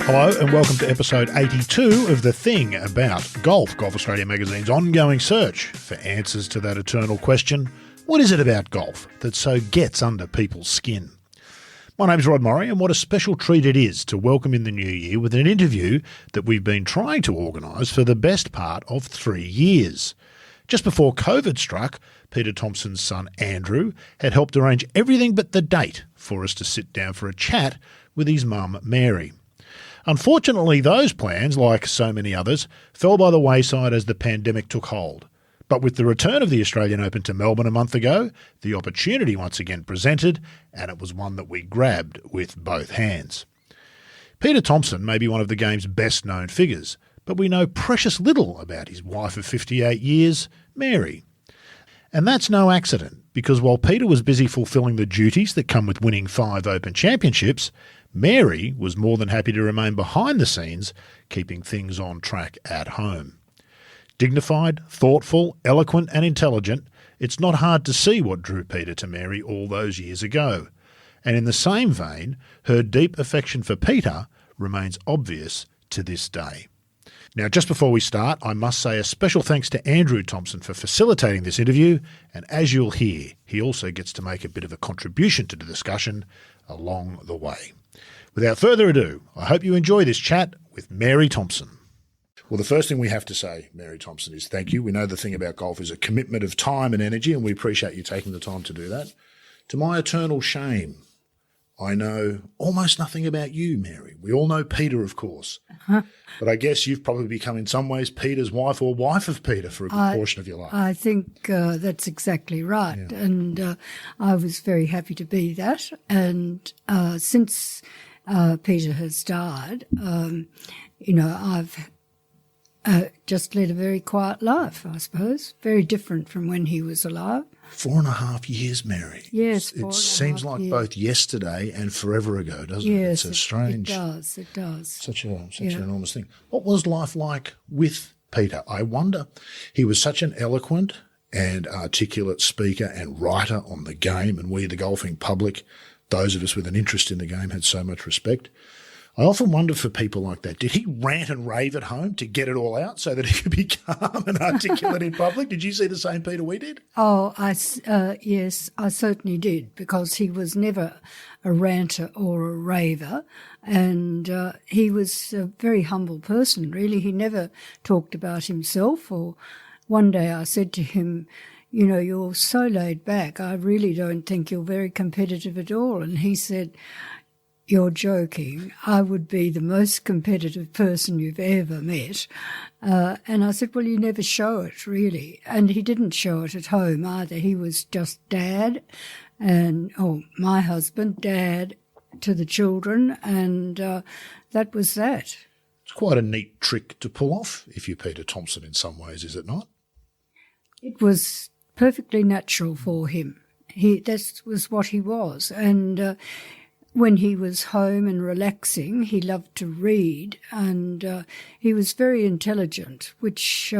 Hello and welcome to episode 82 of The Thing About Golf, Golf Australia magazine's ongoing search for answers to that eternal question, what is it about golf that so gets under people's skin? My name's Rod Morri, and what a special treat it is to welcome in the new year with an interview that we've been trying to organise for the best part of 3 years. Just before COVID struck, Peter Thomson's son Andrew had helped arrange everything but the date for us to sit down for a chat with his mum Mary. Unfortunately, those plans, like so many others, fell by the wayside as the pandemic took hold. But with the return of the Australian Open to Melbourne a month ago, the opportunity once again presented, and it was one that we grabbed with both hands. Peter Thomson may be one of the game's best-known figures, but we know precious little about his wife of 58 years, Mary. And that's no accident, because while Peter was busy fulfilling the duties that come with winning 5 Open championships, Mary was more than happy to remain behind the scenes, keeping things on track at home. Dignified, thoughtful, eloquent and intelligent, it's not hard to see what drew Peter to Mary all those years ago. And in the same vein, her deep affection for Peter remains obvious to this day. Now, just before we start, I must say a special thanks to Andrew Thomson for facilitating this interview, and as you'll hear, he also gets to make a bit of a contribution to the discussion along the way. Without further ado, I hope you enjoy this chat with Mary Thomson. Well, the first thing we have to say, Mary Thomson, is thank you. We know the thing about golf is a commitment of time and energy, and we appreciate you taking the time to do that. To my eternal shame, I know almost nothing about you, Mary. We all know Peter, of course. But I guess you've probably become in some ways Peter's wife or wife of Peter for a good portion of your life. I think that's exactly right. Yeah. And I was very happy to be that. And since Peter has died, I've just led a very quiet life, I suppose. Very different from when he was alive. 4.5 years, Mary. Yes, it seems like both yesterday and forever ago, doesn't it? Yes, it's a strange. It does. Such an enormous thing. What was life like with Peter? I wonder. He was such an eloquent and articulate speaker and writer on the game, and we, the golfing public, those of us with an interest in the game, had so much respect. I often wonder for people like that, did he rant and rave at home to get it all out so that he could be calm and articulate in public? Did you see the same Peter we did? Oh, yes, I certainly did, because he was never a ranter or a raver, and he was a very humble person, really. He never talked about himself. Or one day I said to him, you know, you're so laid back, I really don't think you're very competitive at all. And he said, you're joking. I would be the most competitive person you've ever met. And I said, well, you never show it, really. And he didn't show it at home either. He was just dad and, my husband, dad to the children, and that was that. It's quite a neat trick to pull off, if you're Peter Thomson in some ways, is it not? It was perfectly natural for him. That was what he was. And when he was home and relaxing, he loved to read, and he was very intelligent, which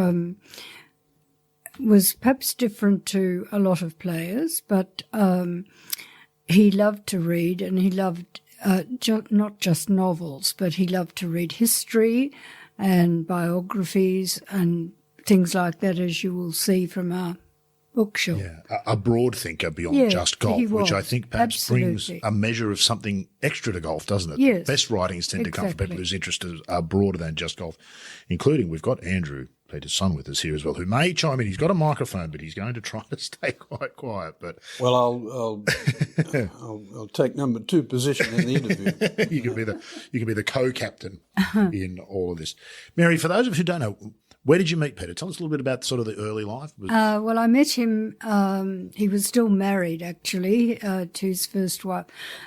was perhaps different to a lot of players, but he loved to read, and he loved not just novels, but he loved to read history and biographies and things like that, as you will see from our bookshelf. Yeah, a broad thinker beyond just golf, which I think perhaps brings a measure of something extra to golf, doesn't it? Yes. The best writings tend to come from people whose interests are broader than just golf, including we've got Andrew, Peter's son, with us here as well, who may chime in. He's got a microphone, but he's going to try to stay quite quiet. But well, I'll take number 2 position in the interview. you can be the co-captain in all of this. Mary, for those of us who don't know, where did you meet Peter? Tell us a little bit about sort of the early life. Well, I met him, he was still married, actually, to his first wife,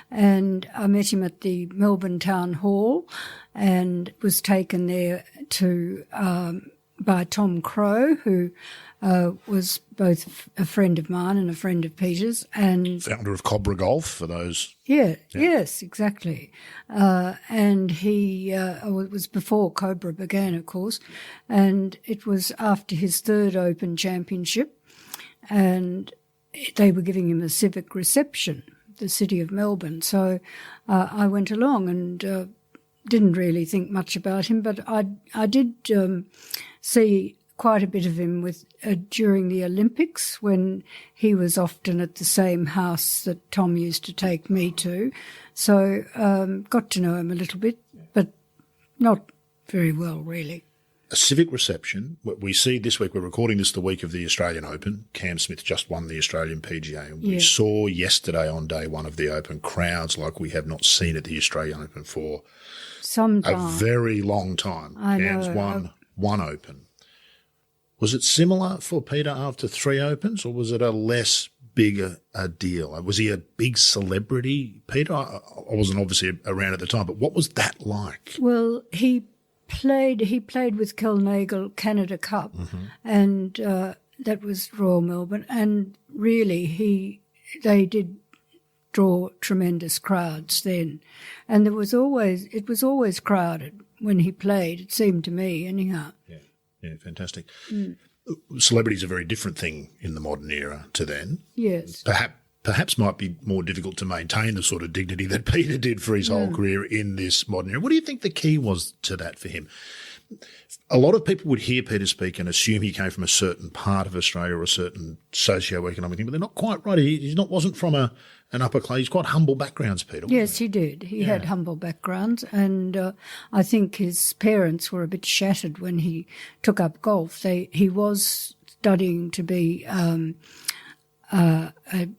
and I met him at the Melbourne Town Hall and was taken there to by Tom Crow, who was both a friend of mine and a friend of Peter's. And founder of Cobra Golf, for those. Yes, exactly. And he, it was before Cobra began, of course, and it was after his 3rd Open championship, and they were giving him a civic reception, the City of Melbourne. So I went along, and didn't really think much about him, but I did see quite a bit of him during the Olympics, when he was often at the same house that Tom used to take me to. So got to know him a little bit, but not very well, really. A civic reception. What we see this week, we're recording this the week of the Australian Open. Cam Smith just won the Australian PGA. And we saw yesterday on day one of the Open crowds like we have not seen at the Australian Open for a very long time. Cam's won one Open. Was it similar for Peter after 3 Opens, or was it a less bigger a deal? Was he a big celebrity, Peter? I wasn't obviously around at the time, but what was that like? Well, he played with Kelnagle Canada Cup, and that was Royal Melbourne, and really they did draw tremendous crowds then, and it was always crowded when he played. It seemed to me, anyhow. Yeah, fantastic. Celebrity's a very different thing in the modern era to then. Yes. Perhaps might be more difficult to maintain the sort of dignity that Peter did for his whole career in this modern era. What do you think the key was to that for him? A lot of people would hear Peter speak and assume he came from a certain part of Australia or a certain socio-economic thing, but they're not quite right. He wasn't from an upper class. He's quite humble backgrounds, Peter. Yes, he did. He had humble backgrounds, and I think his parents were a bit shattered when he took up golf. He was studying to be an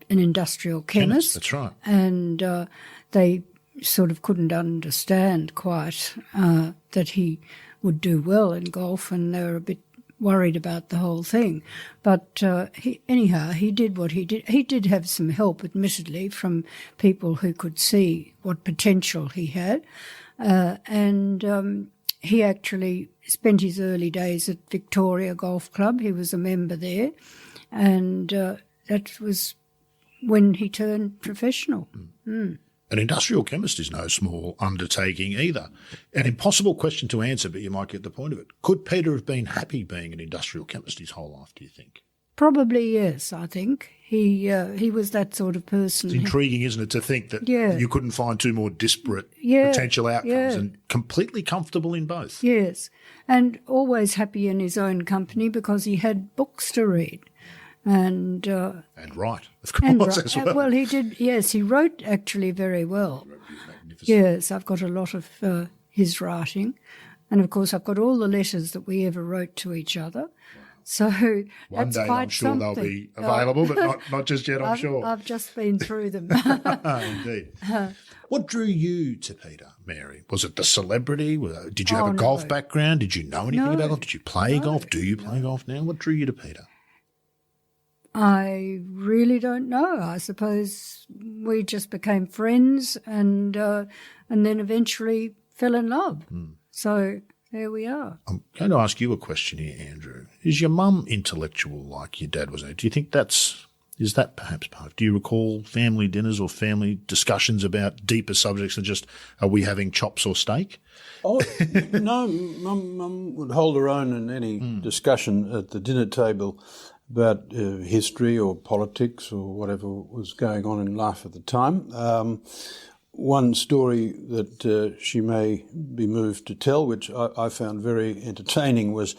industrial chemist. That's right. And they sort of couldn't understand quite that he would do well in golf, and they were a bit worried about the whole thing. But he did what he did. He did have some help, admittedly, from people who could see what potential he had. And he actually spent his early days at Victoria Golf Club. He was a member there. And that was when he turned professional. An industrial chemist is no small undertaking either. An impossible question to answer, but you might get the point of it. Could Peter have been happy being an industrial chemist his whole life, do you think? Probably, yes, I think. He was that sort of person. It's intriguing, isn't it, to think that you couldn't find two more disparate potential outcomes and completely comfortable in both. Yes, and always happy in his own company because he had books to read. And write, of course, as well. Well, he did, yes, he wrote actually very well. Yes, I've got a lot of his writing. And, of course, I've got all the letters that we ever wrote to each other. So One day quite I'm sure something. They'll be available, but not just yet, I'm sure. I've just been through them. Indeed. What drew you to Peter, Mary? Was it the celebrity? Did you have a golf background? Did you know anything about golf? Did you play golf? Do you play golf now? What drew you to Peter? I really don't know. I suppose we just became friends and then eventually fell in love. So there we are. I'm going to ask you a question here, Andrew. Is your mum intellectual like your dad was? Do you think is that perhaps part? Do you recall family dinners or family discussions about deeper subjects than just, are we having chops or steak? Oh, no, Mum would hold her own in any discussion at the dinner table about history or politics or whatever was going on in life at the time. One story that she may be moved to tell, which I found very entertaining, was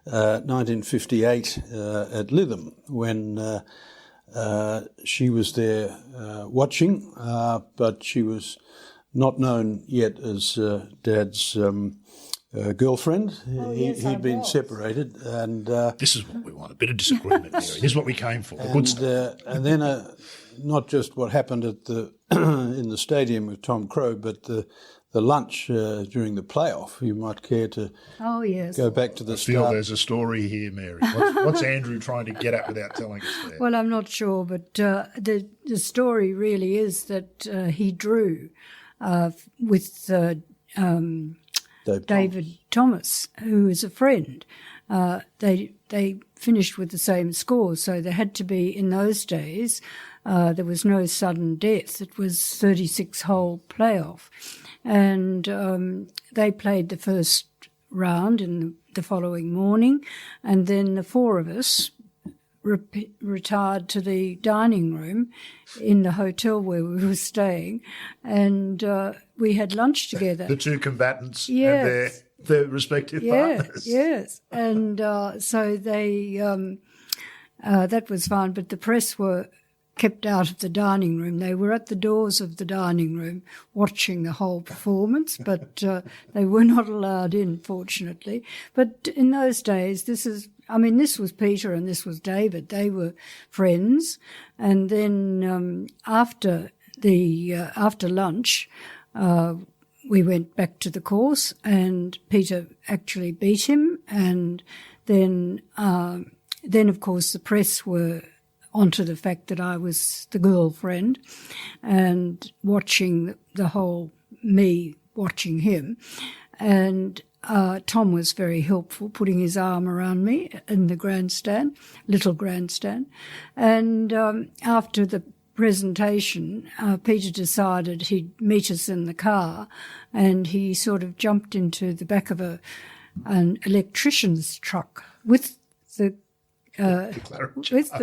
1958 at Lytham, when she was there watching, but she was not known yet as Dad's girlfriend. He'd been separated, and this is what we want—a bit of disagreement. Mary. This is what we came for. And then not just what happened at the in the stadium with Tom Crow, but the lunch during the playoff. You might care to go back to the start. I feel there's a story here, Mary. What's Andrew trying to get at without telling us there? Well, I'm not sure, but the story really is that he drew with David Thomas, who is a friend. They finished with the same score, so there had to be, in those days, there was no sudden death. It was 36-hole playoff. And they played the first round in the following morning, and then the four of us retired to the dining room in the hotel where we were staying, and we had lunch together. The two combatants Yes. and their respective partners. Yes, and so they that was fine, but the press were kept out of the dining room. They were at the doors of the dining room watching the whole performance, but they were not allowed in, fortunately. But in those days, this was Peter and this was David. They were friends. And then after lunch, we went back to the course and Peter actually beat him. And then of course, the press were onto the fact that I was the girlfriend and watching me watching him. And Tom was very helpful, putting his arm around me in the little grandstand. And after the presentation, Peter decided he'd meet us in the car, and he sort of jumped into the back of an electrician's truck with the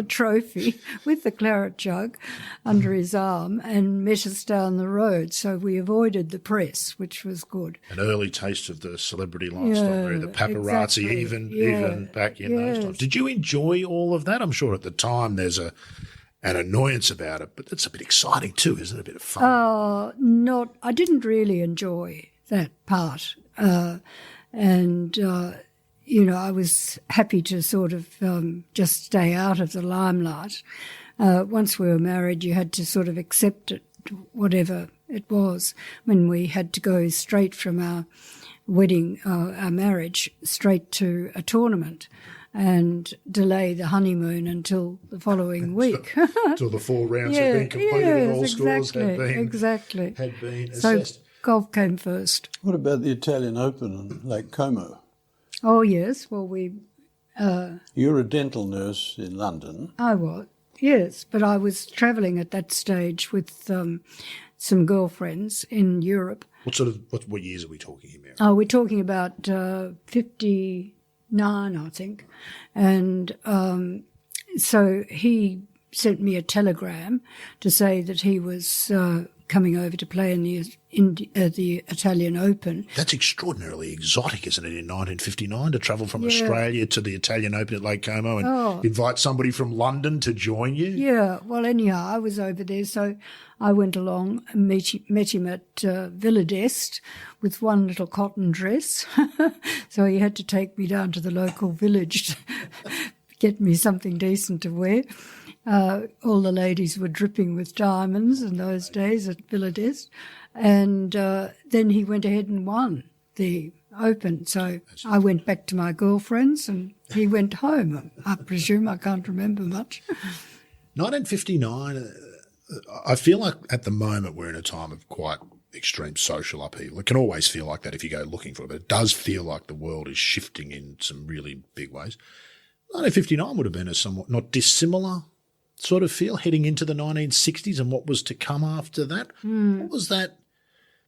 trophy, with the claret jug under his arm, and met us down the road. So we avoided the press, which was good. An early taste of the celebrity lifestyle, the paparazzi, exactly. even back in those times. Did you enjoy all of that? I'm sure at the time there's an annoyance about it, but it's a bit exciting too, isn't it? A bit of fun. I didn't really enjoy that part, I was happy to sort of just stay out of the limelight. Once we were married, you had to sort of accept it, whatever it was. When we had to go straight from our marriage, straight to a tournament and delay the honeymoon until the following week. Until the 4 rounds had been completed and all scores had been assessed. So golf came first. What about the Italian Open in Lake Como? Oh, yes. Well, You're a dental nurse in London. I was, yes. But I was travelling at that stage with some girlfriends in Europe. What years are we talking about? Oh, we're talking about 59, I think. And so he sent me a telegram to say that he was coming over to play in the Italian Open. That's extraordinarily exotic, isn't it, in 1959, to travel from Australia to the Italian Open at Lake Como and invite somebody from London to join you? Yeah, well, anyhow, I was over there, so I went along and met him at Villa d'Este with one little cotton dress. So he had to take me down to the local village to get me something decent to wear. All the ladies were dripping with diamonds in those days at Villa d'Este. And then he went ahead and won the Open. So I went back to my girlfriends and he went home, I presume. I can't remember much. 1959, I feel like at the moment we're in a time of quite extreme social upheaval. It can always feel like that if you go looking for it, but it does feel like the world is shifting in some really big ways. 1959 would have been a somewhat not dissimilar sort of feel heading into the 1960s and what was to come after that. What was that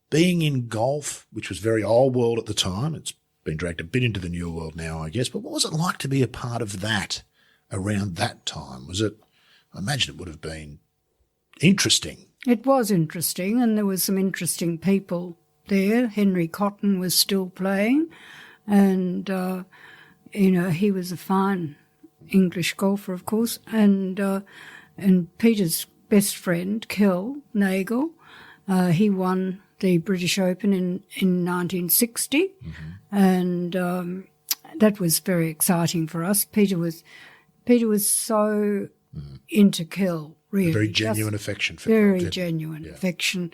being in golf, which was very old world at the time? It's been dragged a bit into the new world now, I guess, but what was it like to be a part of that around that time? I imagine it would have been interesting. It was interesting, and there were some interesting people there. Henry Cotton was still playing, and, he was a fine English golfer, of course, and Peter's best friend, Kel Nagle, he won the British Open in 1960, and that was very exciting for us. Peter was so into Kel, really. Very genuine affection for very Kel. Genuine affection,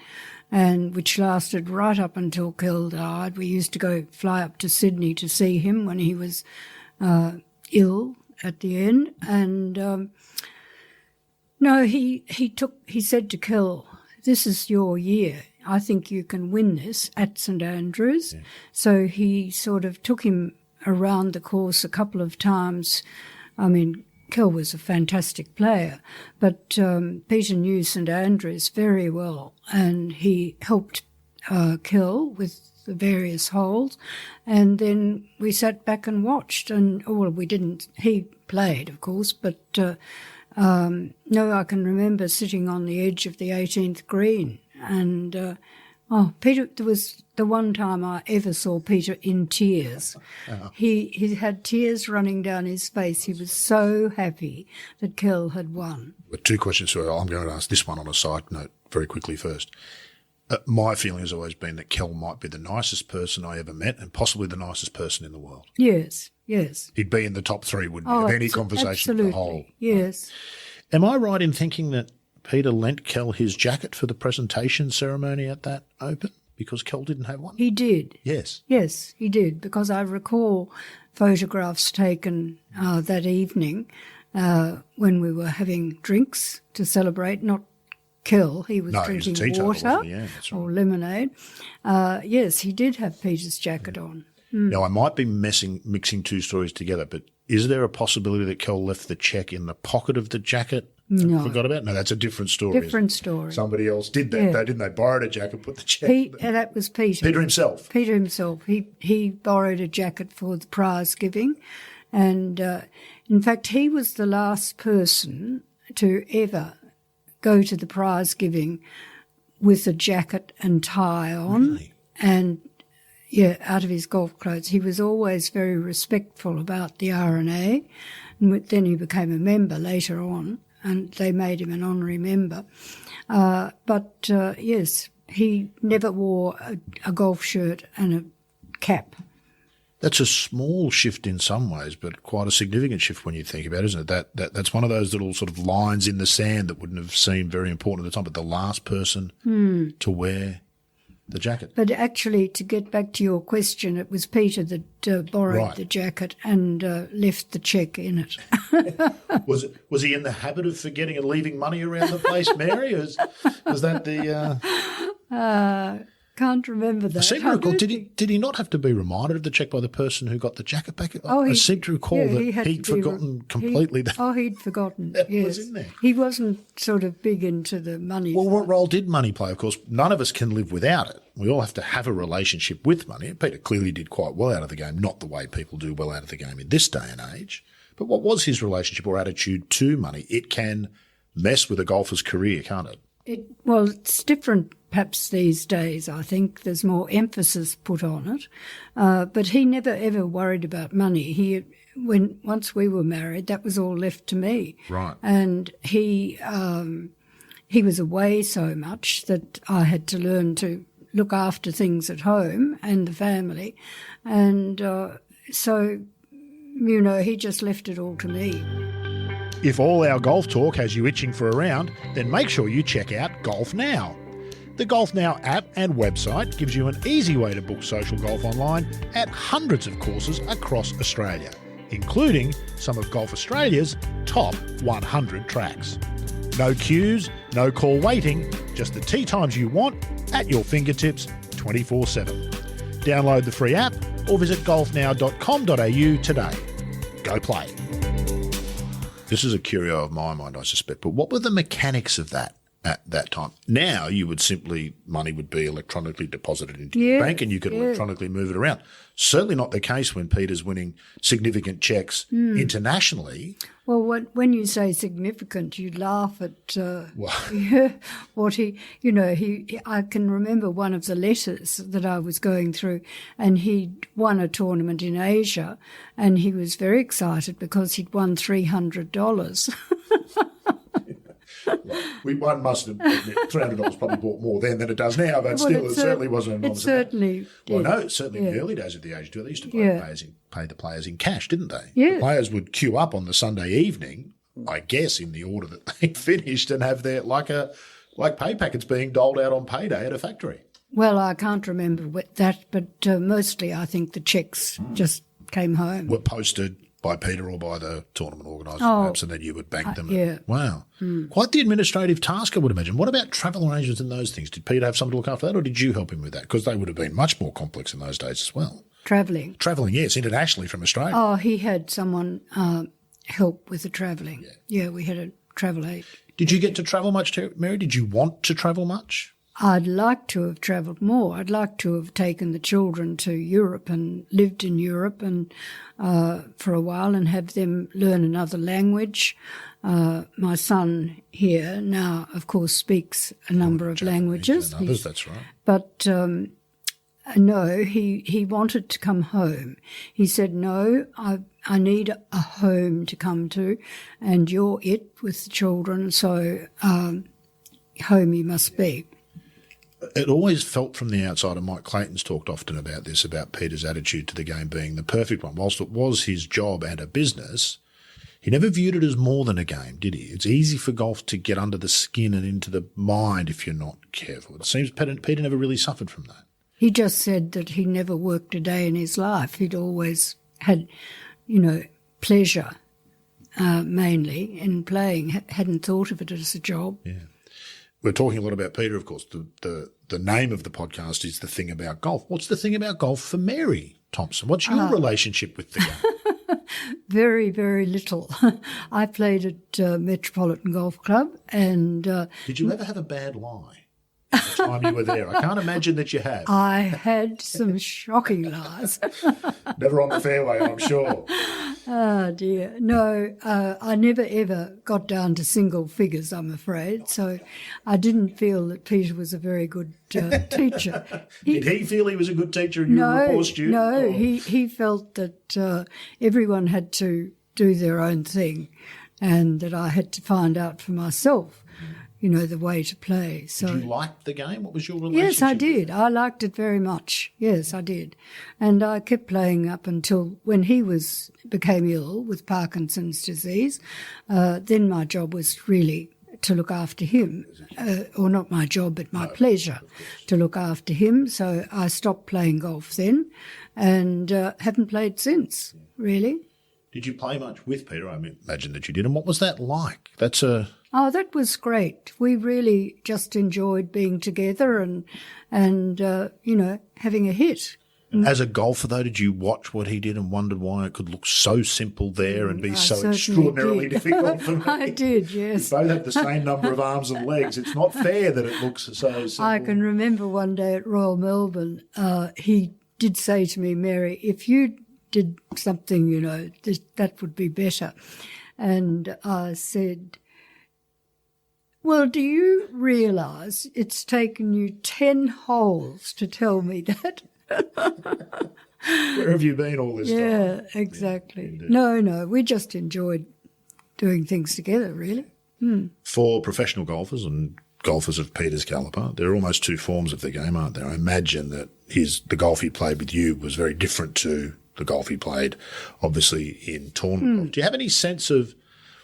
and which lasted right up until Kel died. We used to fly up to Sydney to see him when he was ill at the end, and he said to Kel, "This is your year. I think you can win this at St Andrews." So he sort of took him around the course a couple of times. I mean, Kel was a fantastic player, but Peter knew St Andrews very well, and he helped Kel with the various holes, and then we sat back and watched. And we didn't. He played, of course, but no, I can remember sitting on the edge of the 18th green, and Peter. There was the one time I ever saw Peter in tears. He had tears running down his face. He was so happy that Kell had won. But two questions, so I'm going to ask this one on a side note very quickly first. My feeling has always been that Kell might be the nicest person I ever met and possibly the nicest person in the world. Yes. He'd be in the top three, wouldn't he, of any conversation absolutely. at the whole. Yes. Am I right in thinking that Peter lent Kell his jacket for the presentation ceremony at that Open because Kell didn't have one? He did. Yes. Yes, he did, because I recall photographs taken that evening when we were having drinks to celebrate, not Kell. He was drinking water or lemonade. Yes, he did have Peter's jacket on. Now, I might be mixing two stories together, but is there a possibility that Kell left the cheque in the pocket of the jacket? No. Forgot about it? No, that's a different story. Different story. Somebody else did that, though, didn't they? Borrowed a jacket, put the cheque. That was Peter. Peter himself. Peter himself. He borrowed a jacket for the prize giving, and in fact, he was the last person to ever go to the prize giving with a jacket and tie on. Really? And out of his golf clothes. He was always very respectful about the R&A, and then he became a member later on, and they made him an honorary member. But yes, he never wore a golf shirt and a cap. That's a small shift in some ways, but quite a significant shift when you think about it, isn't it? That's one of those little sort of lines in the sand that wouldn't have seemed very important at the time, but the last person to wear the jacket. But actually, to get back to your question, it was Peter that borrowed the jacket and left the cheque in it. Was he in the habit of forgetting and leaving money around the place, Mary? Was that the... Can't remember that. I seem to recall, did he not have to be reminded of the cheque by the person who got the jacket back? I seem to recall that he'd forgotten completely that. He'd forgotten. That yes. was in there. He wasn't sort of big into the money. Well, what role did money play? Of course, none of us can live without it. We all have to have a relationship with money. Peter clearly did quite well out of the game, not the way people do well out of the game in this day and age. But what was his relationship or attitude to money? It can mess with a golfer's career, can't it? It's different perhaps these days, I think. There's more emphasis put on it. But he never ever worried about money. Once we were married, that was all left to me. Right. And he was away so much that I had to learn to look after things at home and the family. And so, he just left it all to me. If all our golf talk has you itching for a round, then make sure you check out Golf Now. The Golf Now app and website gives you an easy way to book social golf online at hundreds of courses across Australia, including some of Golf Australia's top 100 tracks. No queues, no call waiting, just the tee times you want at your fingertips 24/7. Download the free app or visit golfnow.com.au today. Go play. This is a curio of my mind, I suspect, but what were the mechanics of that at that time? Now money would be electronically deposited into your bank and you could electronically move it around. Certainly not the case when Peter's winning significant checks internationally. Well, when you say significant, you laugh at what he. I can remember one of the letters that I was going through, and he'd won a tournament in Asia, and he was very excited because he'd won $300. One must admit, $300 probably bought more then than it does now, but still, it certainly wasn't an enormous amount. Certainly did. Well, no, certainly in the early days of the Age Tour, they used to pay the players in cash, didn't they? Yeah. The players would queue up on the Sunday evening, I guess, in the order that they finished, and have their like pay packets being doled out on payday at a factory. Well, I can't remember that, but mostly I think the cheques just came home. Were posted by Peter or by the tournament organiser, perhaps, and then you would bank them. Wow. Quite the administrative task, I would imagine. What about travel arrangements and those things? Did Peter have someone to look after that, or did you help him with that? Because they would have been much more complex in those days as well. Travelling, yes, internationally from Australia. Oh, he had someone help with the travelling. Yeah, we had a travel aid. Did you get to travel much, Mary? Did you want to travel much? I'd like to have travelled more. I'd like to have taken the children to Europe and lived in Europe and for a while and have them learn another language. My son here now, of course, speaks a number of languages. Others, that's right. But no, he wanted to come home. He said, no, I need a home to come to, and you're it with the children, so home you must be. It always felt from the outside, and Mike Clayton's talked often about this, about Peter's attitude to the game being the perfect one. Whilst it was his job and a business, he never viewed it as more than a game, did he? It's easy for golf to get under the skin and into the mind if you're not careful. It seems Peter never really suffered from that. He just said that he never worked a day in his life. He'd always had, pleasure mainly in playing, hadn't thought of it as a job. Yeah. We're talking a lot about Peter, of course. The name of the podcast is The Thing About Golf. What's the thing about golf for Mary Thomson? What's your relationship with the game? Very, very little. I played at Metropolitan Golf Club and... Did you ever have a bad lie the time you were there? I can't imagine that you had. I had some shocking lies. Never on the fairway, I'm sure. Oh, dear. No, I never, ever got down to single figures, I'm afraid. So I didn't feel that Peter was a very good teacher. Did he feel he was a good teacher and you were a poor student? No, he felt that everyone had to do their own thing and that I had to find out for myself, the way to play. So, did you like the game? What was your relationship? Yes, I did. I liked it very much. Yes, I did. And I kept playing up until when he became ill with Parkinson's disease. Then my job was really to look after him, or not my job, but my pleasure to look after him. So I stopped playing golf then and haven't played since, really. Did you play much with Peter? I imagine that you did. And what was that like? Oh, that was great. We really just enjoyed being together and having a hit. As a golfer, though, did you watch what he did and wondered why it could look so simple there and be so extraordinarily difficult for me? I did, yes. We both have the same number of arms and legs. It's not fair that it looks so simple. I can remember one day at Royal Melbourne, he did say to me, Mary, if you did something, that would be better. And I said, well, do you realise it's taken you 10 holes to tell me that? Where have you been all this time? Yeah, exactly. Yeah, no, we just enjoyed doing things together, really. For professional golfers and golfers of Peter's calibre, there are almost two forms of the game, aren't there? I imagine that the golf he played with you was very different to the golf he played, obviously, in tournament. Do you have any sense of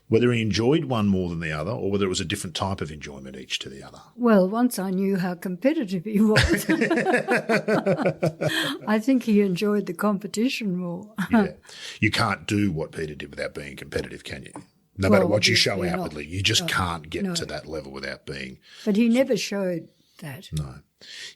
whether he enjoyed one more than the other or whether it was a different type of enjoyment each to the other? Well, once I knew how competitive he was, I think he enjoyed the competition more. Yeah. You can't do what Peter did without being competitive, can you? No matter what you show outwardly, you just can't get to that level without being. But he never showed that. No.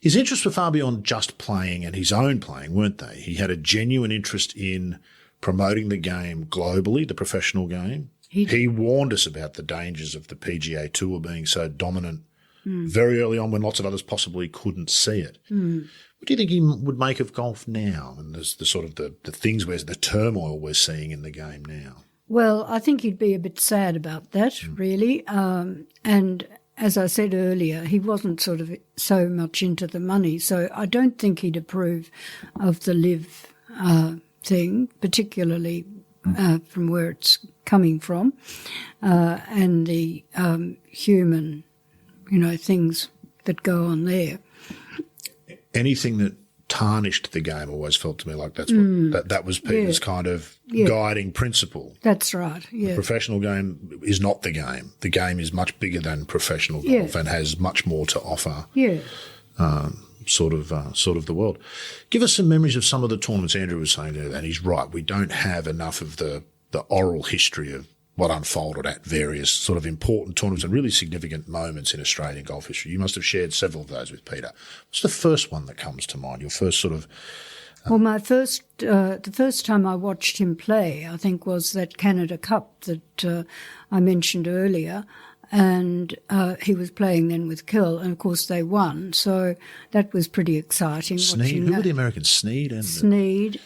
His interests were far beyond just playing and his own playing, weren't they? He had a genuine interest in promoting the game globally, the professional game. He warned us about the dangers of the PGA Tour being so dominant very early on when lots of others possibly couldn't see it. What do you think he would make of golf now and the sort of the things the turmoil we're seeing in the game now? Well, I think he'd be a bit sad about that, really. And as I said earlier, he wasn't sort of so much into the money, so I don't think he'd approve of the live thing, particularly from where it's coming from, and the human, things that go on there. Anything that tarnished the game always felt to me like that's what that was Peter's kind of guiding principle. That's right. Yeah. The professional game is not the game. The game is much bigger than professional golf and has much more to offer. Yeah. Sort of the world. Give us some memories of some of the tournaments. Andrew was saying there, and he's right. We don't have enough of the oral history of what unfolded at various sort of important tournaments and really significant moments in Australian golf history. You must have shared several of those with Peter. What's the first one that comes to mind? Your first sort of... Well, the first time I watched him play, I think, was that Canada Cup that I mentioned earlier. and he was playing then with Kill, and of course they won, so that was pretty exciting. Sneed, who were the Americans? Sneed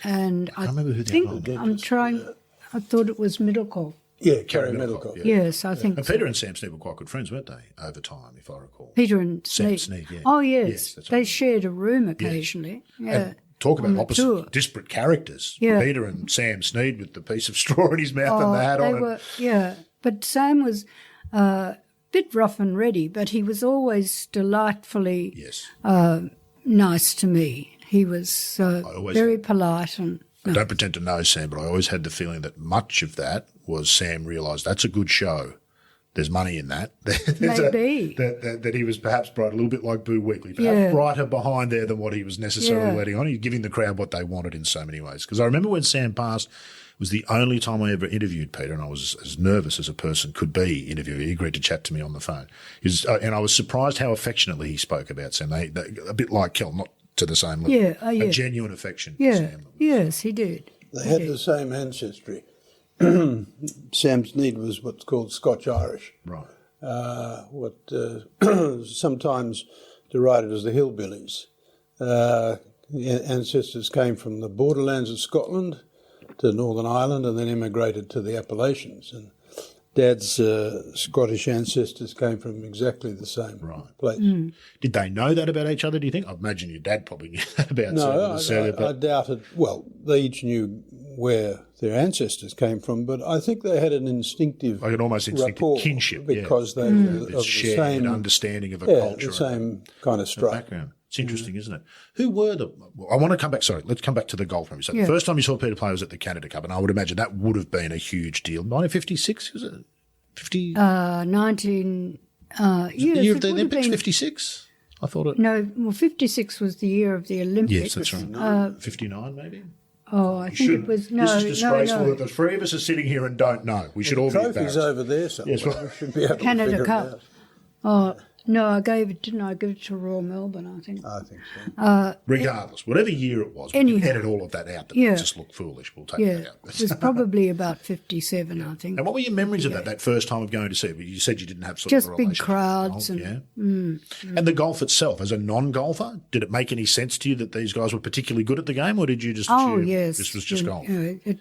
and I remember who the think other I thought it was Middlecoff. Yeah, Kerry Middlecoff. Yeah. Yes, I think And Peter and Sam Sneed were quite good friends, weren't they, over time, if I recall? Peter and Sam Sneed. Sneed, yeah. Oh, yes. Yes, that's They right. shared a room occasionally. Yeah. And talk about on the tour. opposite, disparate characters. Yeah. Peter and Sam Sneed with the piece of straw in his mouth and the hat they on. were, yeah. But Sam was a bit rough and ready, but he was always delightfully Yes. nice to me. He was very polite and... I don't pretend to know Sam, but I always had the feeling that much of that was Sam realised that's a good show. There's money in that. Maybe. That he was perhaps bright, a little bit like Boo Weekley, perhaps brighter behind there than what he was necessarily letting on. He's giving the crowd what they wanted in so many ways. Because I remember when Sam passed, it was the only time I ever interviewed Peter, and I was as nervous as a person could be interviewing. He agreed to chat to me on the phone. And I was surprised how affectionately he spoke about Sam. They a bit like Kel, not to the same level. Yeah, A genuine affection for Yeah, Sam. yes, he did. They had the same ancestry. Sam Sneed was what's called Scotch-Irish. Right. Sometimes derided as the hillbillies. Ancestors came from the borderlands of Scotland to Northern Ireland and then immigrated to the Appalachians. And Dad's Scottish ancestors came from exactly the same place. Did they know that about each other, do you think? I imagine your dad probably knew that about No, Sam. I doubted. Well, they each knew where their ancestors came from, but I think they had an instinctive like an almost instinctive rapport kinship, because they were of the shared same understanding of a culture, the same kind of stripe. background. It's interesting, isn't it? Who were the? Well, I want to come back. Sorry, let's come back to the golf memory. So the first time you saw Peter play was at the Canada Cup, and I would imagine that would have been a huge deal. 1956 was it? 50. 19. The Yes, year of it the would have Olympics, been. 56. I thought it. No, well, 56 was the year of the Olympics. Yes, that's right. 59, maybe. Oh, I think it was This is disgraceful no. that the three of us are sitting here and don't know. We should all be Trophy's embarrassed. over there somewhere. Yes, well- We should be able to Canada figure Cup. it out. Oh, no, I gave it, didn't I? I gave it to Royal Melbourne, I think. I think so. Regardless, whatever year it was, we Anyhow. can edit all of that out. That Yeah. just look foolish. We'll take Yeah, that out. it was probably about 57, I think. And what were your memories of that first time of going to see it? You said you didn't have sort Just of a big relationship crowds with golf, and- And the golf itself, as a non-golfer, did it make any sense to you that these guys were particularly good at the game, or did you just Oh, assume yes. this was just golf?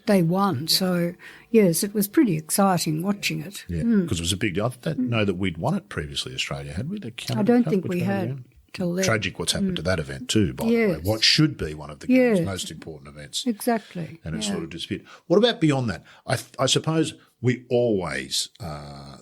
They won, so yes, it was pretty exciting watching it. Yeah, because it was a big deal. I didn't know that we'd won it previously, Australia, had we? The Canada I don't Cup, think which we one had won? till then. Tragic what's happened to that event too, by the way. Yes. What should be one of the game's Yes. most important events. Exactly. And it sort of disappeared. What about beyond that? I suppose we always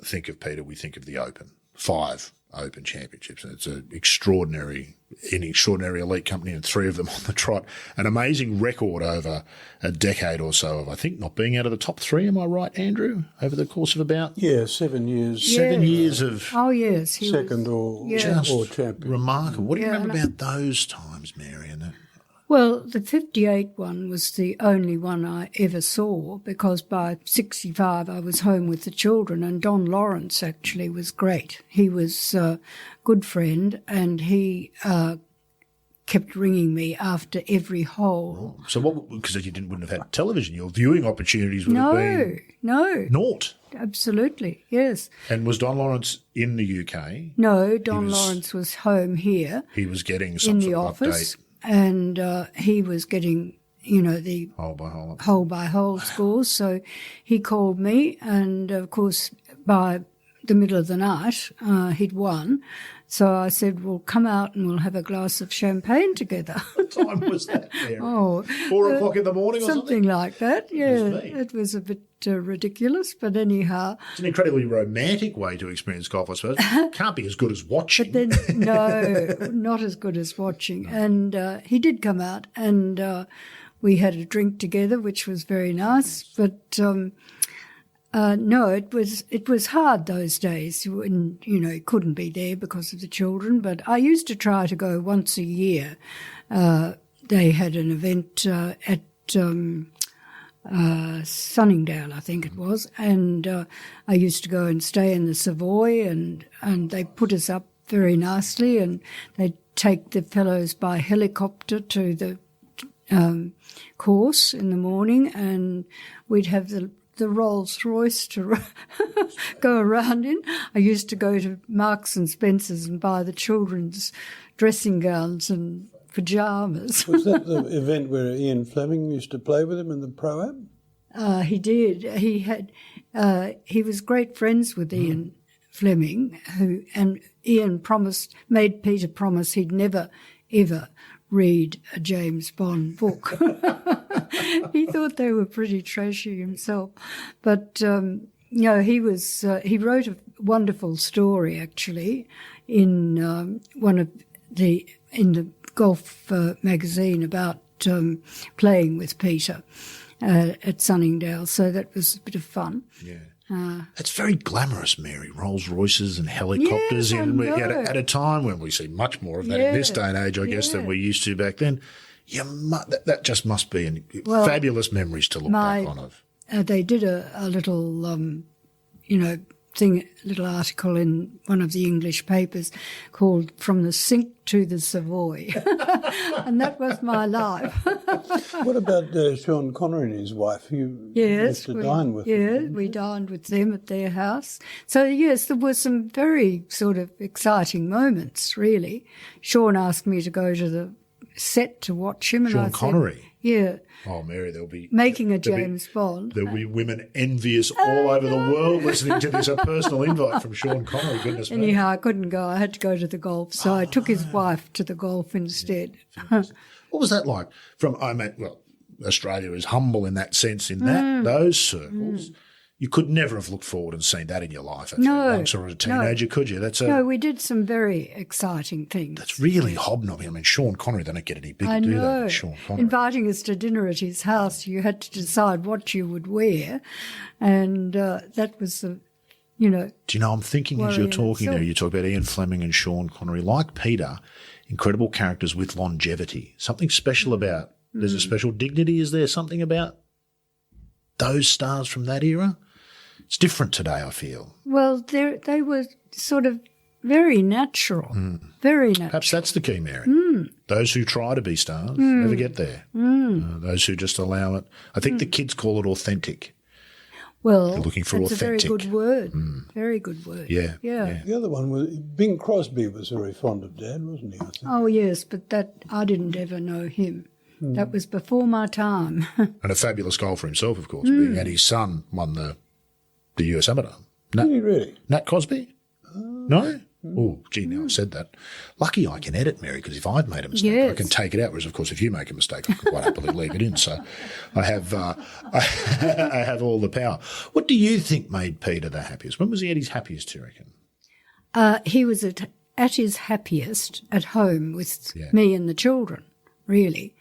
think of Peter, we think of the Open, 5 Open championships. It's an extraordinary elite company and 3 of them on the trot. An amazing record over a decade or so of, I think, not being out of the top 3. Am I right, Andrew? Over the course of about 7 years. 7 years of Oh, yes. He Second was, or champion. remarkable. What do you Yeah, remember about those times, Mary? And Well, the 58 one was the only one I ever saw because by 65 I was home with the children, and Don Lawrence actually was great. He was a good friend, and he kept ringing me after every hole. so what? Because you wouldn't have had television, your viewing opportunities would have been No, naught. absolutely, yes. And was Don Lawrence in the UK? No, Don Lawrence was home here He was getting some in sort the of office, update, and he was getting, the hole by hole. hole-by-hole scores. So he called me, and of course, by the middle of the night, he'd won. So I said, well, come out and we'll have a glass of champagne together. What time was that, Mary? 4 o'clock in the morning or Something something? like that, yeah. Goodness me. It was a bit ridiculous, but anyhow. It's an incredibly romantic way to experience golf, I suppose. Can't be as good as watching. Then, no, not as good as watching. And he did come out, and we had a drink together, which was very nice. But no, it was hard those days when you couldn't be there because of the children. But I used to try to go once a year. They had an event at Sunningdale, I think it was, and I used to go and stay in the Savoy, and they put us up very nicely, and they'd take the fellows by helicopter to the course in the morning, and we'd have the the Rolls Royce to go around in. I used to go to Marks and Spencer's and buy the children's dressing gowns and pyjamas. Was that the event where Ian Fleming used to play with him in the Pro-Am? He did. He was great friends with Ian Fleming, and Ian made Peter promise he'd never, ever read a James Bond book. He thought they were pretty trashy himself. But, he wrote a wonderful story, actually, in the golf magazine about playing with Peter at Sunningdale. So that was a bit of fun. Yeah. It's very glamorous, Mary. Rolls Royces and helicopters at a time when we see much more of that in this day and age, I guess, than we used to back then. That just must be fabulous memories to look back on. They did a little, little article in one of the English papers called "From the Sink to the Savoy," and that was my life. What about Sean Connery and his wife? You used to dine with them? Yeah, we dined with them at their house. So, yes, there were some very sort of exciting moments, really. Sean asked me to go to the set to watch him. Sean Connery? Yeah. Oh, Mary, there'll be... Making a James Bond. There'll be women envious all over the world listening to this. A personal invite from Sean Connery, goodness me. Anyhow, I couldn't go. I had to go to the golf, so I took his wife to the golf instead. What was that like? Australia is humble in that sense, in those circles. You could never have looked forward and seen that in your life as a youngster or a teenager, could you? No, we did some very exciting things. That's really hobnobbing. I mean, Sean Connery, they don't get any bigger, do they? Sean Connery. Inviting us to dinner at his house, you had to decide what you would wear, and that was the, Do you know, I'm thinking as you're talking there, you talk about Ian Fleming and Sean Connery, like Peter, incredible characters with longevity. Something special about, there's a special dignity, is there something about those stars from that era? It's different today, I feel. Well, they were sort of very natural, very natural. Perhaps that's the key, Mary. Those who try to be stars never get there. Those who just allow it. I think the kids call it authentic. Well, they're looking for that's authentic. A very good word. Very good word. Yeah. The other one was Bing Crosby was very fond of Dad, wasn't he? I think. Oh, yes, but I didn't ever know him. That was before my time. And a fabulous golfer himself, of course, being and his son won the US Amateur. Did he really? Nat Cosby? No? Oh, gee, now I've said that. Lucky I can edit, Mary, because if I've made a mistake, I can take it out. Whereas, of course, if you make a mistake, I can quite happily leave it in. So I have I have all the power. What do you think made Peter the happiest? When was he at his happiest, do you reckon? He was at his happiest at home with me and the children, really.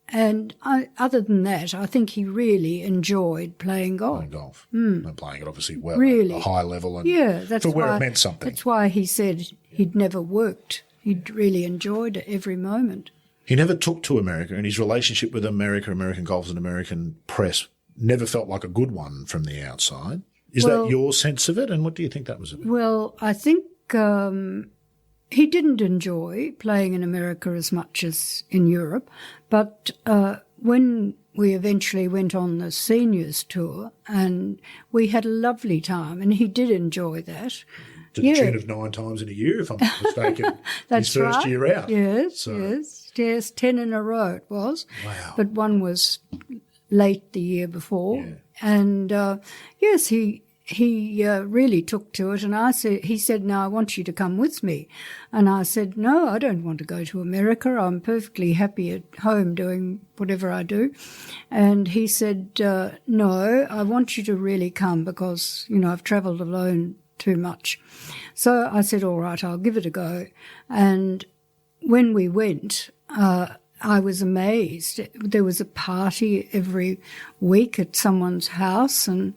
And other than that, I think he really enjoyed playing golf. Playing golf. And playing it obviously well, really. at a high level, and that's for where why, it meant something. That's why he said he'd never worked. He'd really enjoyed every moment. He never took to America, and his relationship with America, American golf and American press never felt like a good one from the outside. Is that your sense of it, and what do you think that was about? Well, I think he didn't enjoy playing in America as much as in Europe, but when we eventually went on the seniors tour, and we had a lovely time, and he did enjoy that. To the tune of 9 times in a year, if I'm not mistaken, That's his first right. year out. Yes, 10 in a row it was. Wow. But one was late the year before. Yeah. And, yes, he really took to it, and he said, "No, I want you to come with me." And I said, "No, I don't want to go to America. I'm perfectly happy at home doing whatever I do." And he said, "No, I want you to really come because, I've travelled alone too much." So I said, "All right, I'll give it a go." And when we went, I was amazed. There was a party every week at someone's house, and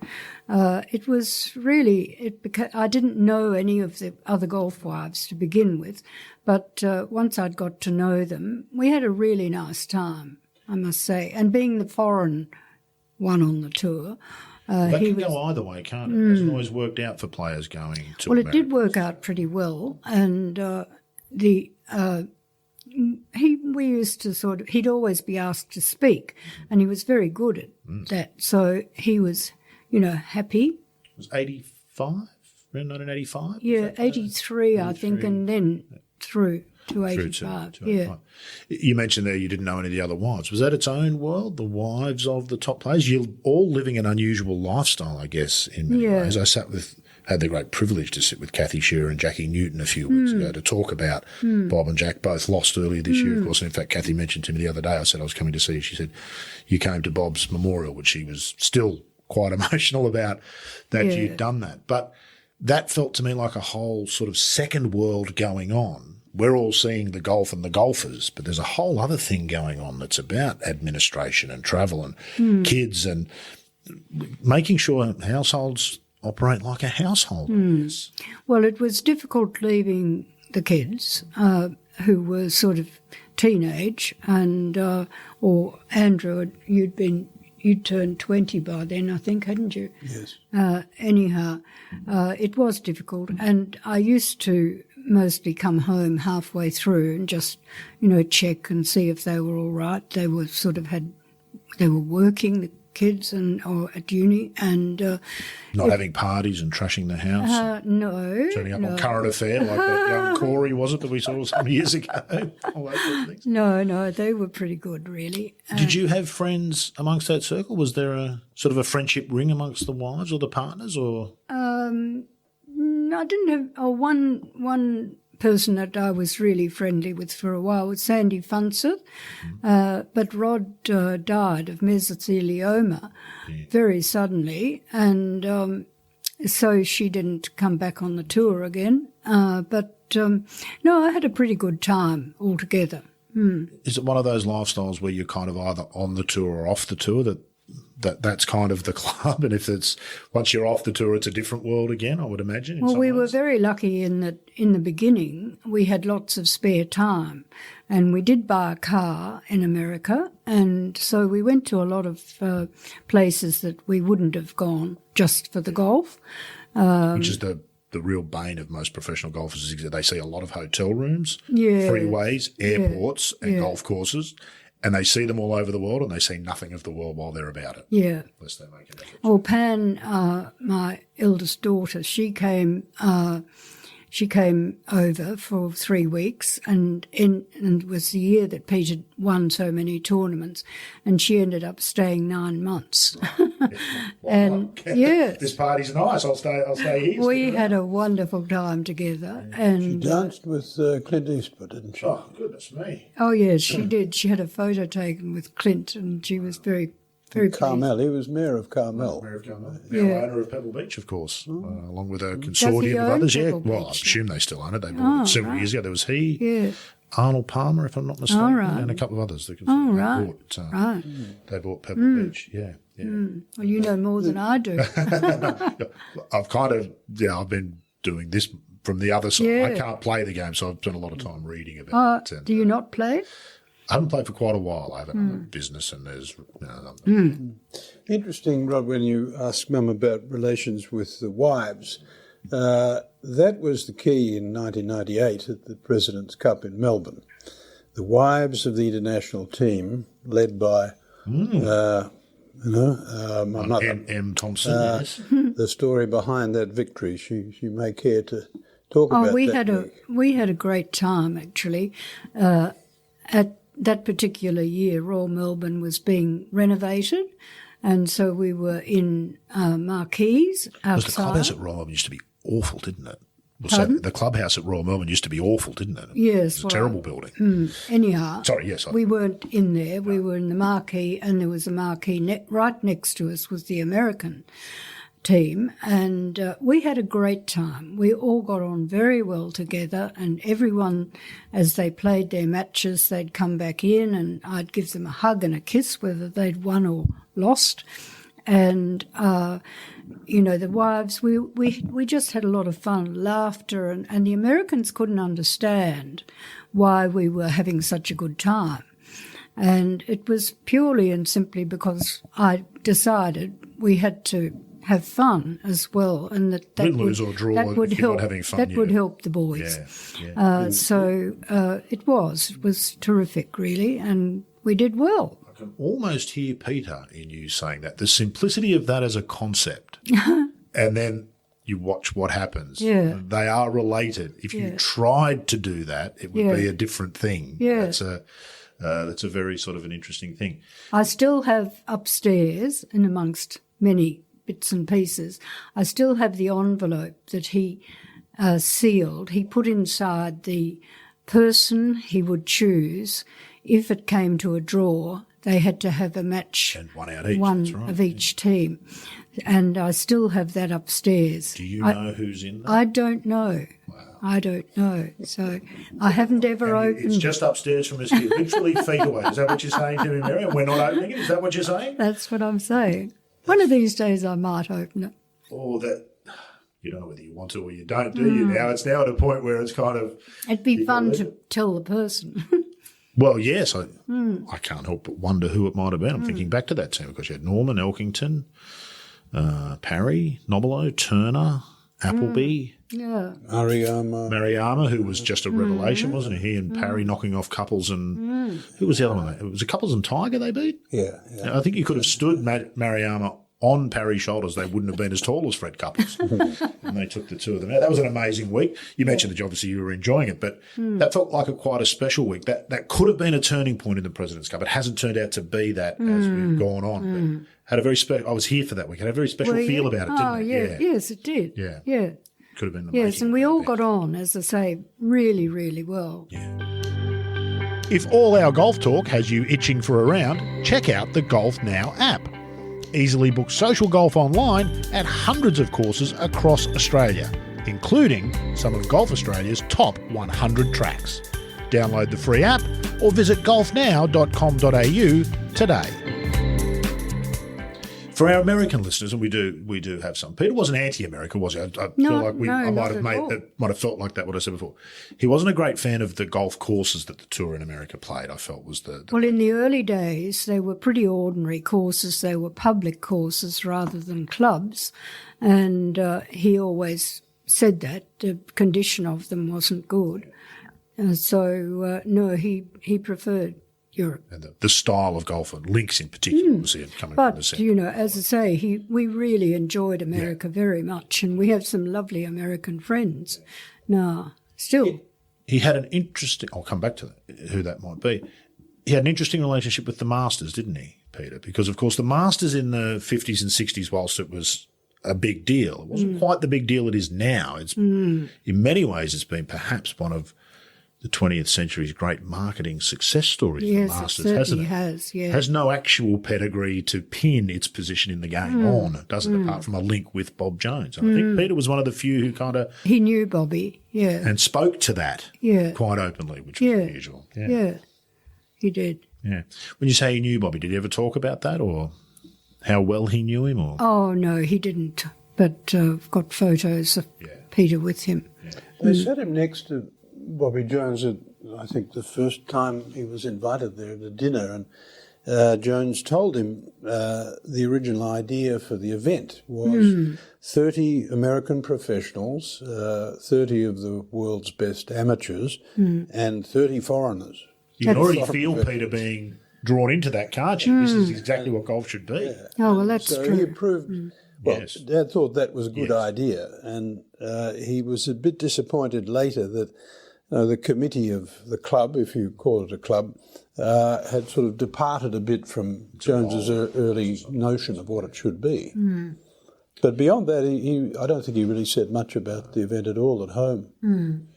it was really, I didn't know any of the other golf wives to begin with, but once I'd got to know them, we had a really nice time, I must say. And being the foreign one on the tour, that can go either way, can't it? It hasn't always worked out for players going to America. Well, it did work out pretty well, and we used to he'd always be asked to speak, and he was very good at that. So he was, happy. It was 85, around 1985? Yeah, 83, I think, and then through to 85. to 85. You mentioned there you didn't know any of the other wives. Was that its own world, the wives of the top players? You're all living an unusual lifestyle, I guess, in many ways. I had the great privilege to sit with Kathy Shearer and Jackie Newton a few weeks ago to talk about Bob and Jack, both lost earlier this year, of course. And in fact, Kathy mentioned to me the other day, I said I was coming to see you. She said, you came to Bob's memorial, which she was still quite emotional about that you'd done that. But that felt to me like a whole sort of second world going on. We're all seeing the golf and the golfers, but there's a whole other thing going on that's about administration and travel and kids and making sure households operate like a household. Well, it was difficult leaving the kids who were sort of teenage, and or Andrew, you'd turned 20 by then, I think, hadn't you? Yes. Anyhow, it was difficult, and I used to mostly come home halfway through and just, check and see if they were all right. They were they were working, the kids, or at uni, and not having parties and trashing the house. No. Turning up on Current Affair like that young Corey, was it, that we saw some years ago? All those sort of things. No, they were pretty good, really. Did you have friends amongst that circle? Was there a sort of a friendship ring amongst the wives or the partners, or? I didn't have one person that I was really friendly with for a while was Sandy Funseth, but Rod died of mesothelioma very suddenly, and so she didn't come back on the tour again. But no, I had a pretty good time altogether. Is it one of those lifestyles where you're kind of either on the tour or off the tour, that's kind of the club, and if it's once you're off the tour, it's a different world again, I would imagine? Well, we were very lucky in that in the beginning we had lots of spare time, and we did buy a car in America, and so we went to a lot of places that we wouldn't have gone just for the golf. Which is the real bane of most professional golfers, is that they see a lot of hotel rooms, freeways, airports and golf courses, and they see them all over the world, and they see nothing of the world while they're about it. Yeah. Unless they make an effort. Well, Pan, my eldest daughter, she came over for 3 weeks, and it was the year that Peter won so many tournaments, and she ended up staying 9 months. This party's nice. I'll stay here. We had a wonderful time together, and she danced with Clint Eastwood, didn't she? Oh, goodness me! Oh yes, she did. She had a photo taken with Clint, and she was very Carmel. He was mayor of Carmel. Mayor of Carmel. Now owner of Pebble Beach, of course, along with a consortium of others. Pebble Well, I Beach? assume they still own it. They bought it several years ago. There was Arnold Palmer, if I'm not mistaken, and a couple of others. They bought Pebble Beach. Yeah. Well, you know more than I do. I've been doing this from the other side. Yeah. I can't play the game, so I've spent a lot of time reading about it. Do you not play? I haven't played for quite a while. I haven't a business, and there's Interesting, Rod, when you asked Mum about relations with the wives. That was the key in 1998 at the President's Cup in Melbourne. The wives of the international team, led by my mother, M. Thomson. Yes. the story behind that victory. She may care to talk about that. We had a great time actually. At that particular year, Royal Melbourne was being renovated, and so we were in marquees outside. Because the clubhouse at Royal Melbourne used to be awful, didn't it? Pardon? The clubhouse at Royal Melbourne used to be awful, didn't it? Yes. It was a terrible building. Anyhow, we weren't in there. We were in the marquee, and there was a marquee right next to us was the American team, and we had a great time. We all got on very well together, and everyone, as they played their matches, they'd come back in and I'd give them a hug and a kiss, whether they'd won or lost. And, the wives, we just had a lot of fun, laughter, and the Americans couldn't understand why we were having such a good time. And it was purely and simply because I decided we had to have fun as well, and that Win, lose or draw, that would if you're help. not having fun, that would yeah. help the boys. Yeah. It was terrific, really, and we did well. I can almost hear Peter in you saying that. The simplicity of that as a concept. And then you watch what happens. Yeah. They are related. If you tried to do that, it would be a different thing. Yeah. That's a very sort of an interesting thing. I still have upstairs, and amongst many bits and pieces, I still have the envelope that he sealed. He put inside the person he would choose. If it came to a draw, they had to have a match. And one out each. One That's right. of each team. And I still have that upstairs. Do you know who's in there? I don't know. Wow. I don't know. So I haven't ever opened It's just upstairs from us here, literally feet away. Is that what you're saying to me, Mary? And we're not opening it? Is that what you're saying? That's what I'm saying. One of these days I might open it. Or that you don't know whether you want to or you don't, do you? Now it's now at a point where it's kind of... It'd be fun to tell the person. Well, yes, I can't help but wonder who it might have been. I'm thinking back to that team because you had Norman, Elkington, Parry, Nobilo, Turner, Appleby, Yeah. Mariama. who was just a revelation, wasn't he? He and Parry knocking off Couples and who was the other one? It was a Couples and Tiger they beat. Yeah. I think you could have stood Mariama on Parry's shoulders. They wouldn't have been as tall as Fred Couples, and they took the two of them out. That was an amazing week. You mentioned that obviously you were enjoying it, but that felt like quite a special week. That could have been a turning point in the President's Cup. It hasn't turned out to be that as we've gone on. But had a very special. I was here for that week. Had a very special feel about it, didn't it? Yeah. Yes, it did. Yeah. Yeah. Could have been amazing. Yes, and we all got on, as I say, really, really well. If all our golf talk has you itching for a round, check out the Golf Now app. Easily book social golf online at hundreds of courses across Australia, including some of Golf Australia's top 100 tracks. Download the free app or visit golfnow.com.au today. For our American listeners, and we do have some. Peter wasn't anti-America, was he? I feel like I might have felt like that. What I said before, he wasn't a great fan of the golf courses that the tour in America played. I felt was well, in the early days, they were pretty ordinary courses. They were public courses rather than clubs, and he always said that the condition of them wasn't good. No, he preferred Europe. And the style of golf and links in particular, obviously, coming from the centre. But, as I say, we really enjoyed America very much, and we have some lovely American friends now, still. He had an interesting... I'll come back to who that might be. He had an interesting relationship with the Masters, didn't he, Peter? Because, of course, the Masters in the 50s and 60s, whilst it was a big deal, it wasn't quite the big deal it is now. It's in many ways, it's been perhaps one of the 20th century's great marketing success stories. Yes, the Masters, it hasn't certainly it? has, yeah. Has no actual pedigree to pin its position in the game on, doesn't it, apart from a link with Bob Jones. And I think Peter was one of the few who kind of... He knew Bobby, yeah. And spoke to that quite openly, which was unusual. Yeah, he did. Yeah. When you say he knew Bobby, did he ever talk about that or how well he knew him? Or Oh, no, he didn't. But I've got photos of Peter with him. Yeah. They sat him next to Bobby Jones at, I think, the first time he was invited there at a dinner, and Jones told him the original idea for the event was 30 American professionals, 30 of the world's best amateurs, and 30 foreigners. You can already feel Peter being drawn into that, can't you? This is exactly what golf should be. Yeah. Oh, well, that's so true. he approved. Well, Yes. Dad thought that was a good idea, and he was a bit disappointed later that the committee of the club, if you call it a club, had sort of departed a bit from Jones's early notion of what it should be. But beyond that, I don't think he really said much about the event at all at home.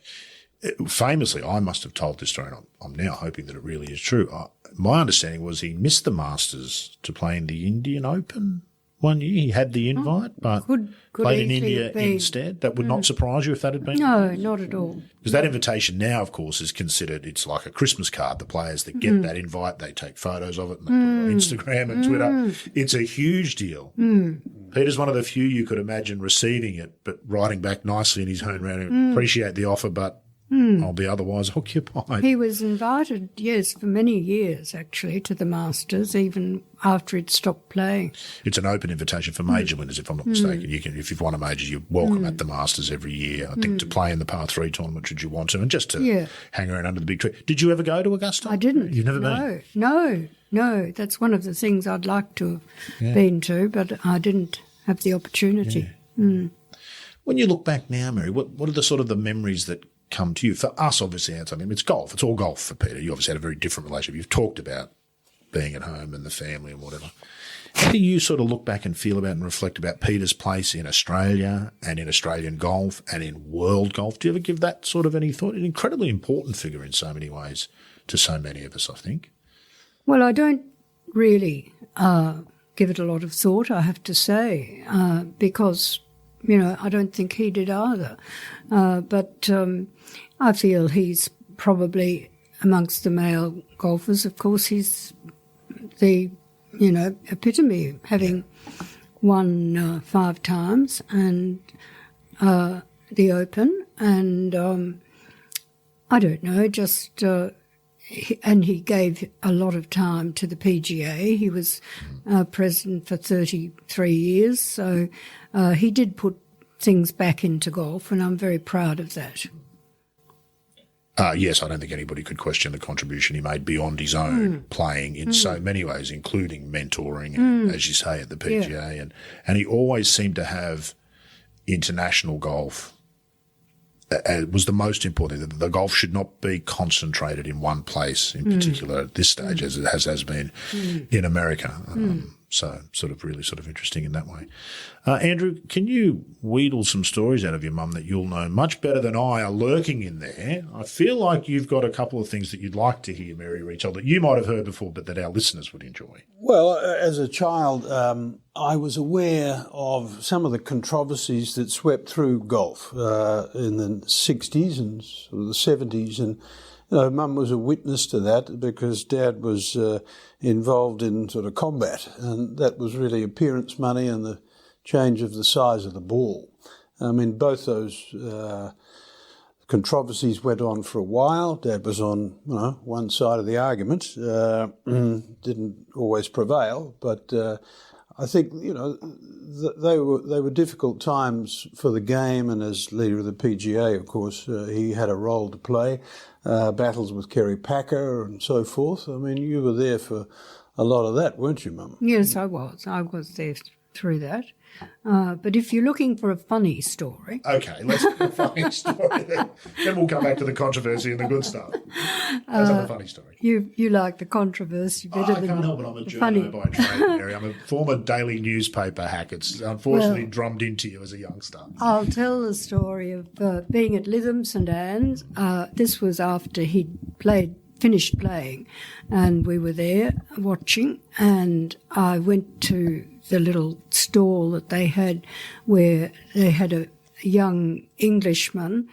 Famously, I must have told this story, and I'm now hoping that it really is true. My understanding was he missed the Masters to play in the Indian Open one year. He had the invite, but could played in easily India have been. instead. That would not surprise you if that had been. No, not at all. Because that invitation now, of course, is considered, it's like a Christmas card. The players that get that invite, they take photos of it and they put it on Instagram and Twitter. It's a huge deal. Peter's one of the few you could imagine receiving it, but writing back nicely in his own round. Appreciate the offer, but I'll be otherwise occupied. He was invited, yes, for many years, actually, to the Masters, even after he'd stopped playing. It's an open invitation for major winners, if I'm not mistaken. You can, if you've won a major, you're welcome at the Masters every year. I think to play in the Par 3 tournament should you want to, and just to hang around under the big tree. Did you ever go to Augusta? I didn't. You've never been? No. That's one of the things I'd like to have been to, but I didn't have the opportunity. Yeah. When you look back now, Mary, what are the sort of the memories that come to you? For us, obviously, it's golf. It's all golf for Peter. You obviously had a very different relationship. You've talked about being at home and the family and whatever. How do you sort of look back and feel about and reflect about Peter's place in Australia and in Australian golf and in world golf? Do you ever give that sort of any thought? An incredibly important figure in so many ways to so many of us, I think. Well, I don't really give it a lot of thought, I have to say, because, I don't think he did either. But I feel he's probably amongst the male golfers. Of course, he's the, epitome, having won 5 times and the Open. And I don't know, just... and he gave a lot of time to the PGA. He was president for 33 years, so he did put things back into golf, and I'm very proud of that. Yes, I don't think anybody could question the contribution he made beyond his own playing in so many ways, including mentoring, as you say, at the PGA. And he always seemed to have international golf. It was the most important thing, that the golf should not be concentrated in one place in particular at this stage, as it has been in America. So really interesting in that way. Andrew, can you wheedle some stories out of your mum that you'll know much better than I are lurking in there? I feel like you've got a couple of things that you'd like to hear Mary retell that you might have heard before but that our listeners would enjoy. Well, as a child, I was aware of some of the controversies that swept through golf in the 60s and sort of the 70s, and Mum was a witness to that because Dad was involved in sort of combat, and that was really appearance money and the change of the size of the ball. I mean, both those controversies went on for a while. Dad was on one side of the argument, didn't always prevail, but I think they were difficult times for the game, and as leader of the PGA, of course, he had a role to play. Battles with Kerry Packer and so forth. I mean, you were there for a lot of that, weren't you, Mum? Yes, I was. I was there through that. But if you're looking for a funny story... Okay, let's do a funny story. Then we'll come back to the controversy and the good stuff. Let's have a funny story. You like the controversy better than I can't help it. I'm a funny. journo by trade, Mary. I'm a former daily newspaper hack. It's unfortunately drummed into you as a youngster. I'll tell the story of being at Lytham St Anne's. This was after he'd finished playing, and we were there watching, and I went to the little stall that they had where they had a young Englishman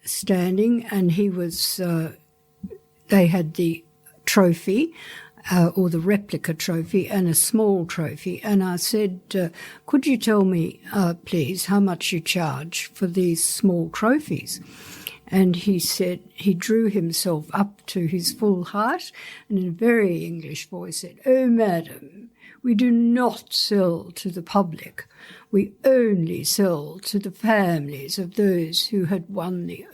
standing, and he was they had the trophy or the replica trophy and a small trophy, and I said, could you tell me please how much you charge for these small trophies? And he said, he drew himself up to his full height and in a very English voice said, "Oh, madam, we do not sell to the public. We only sell to the families of those who have won the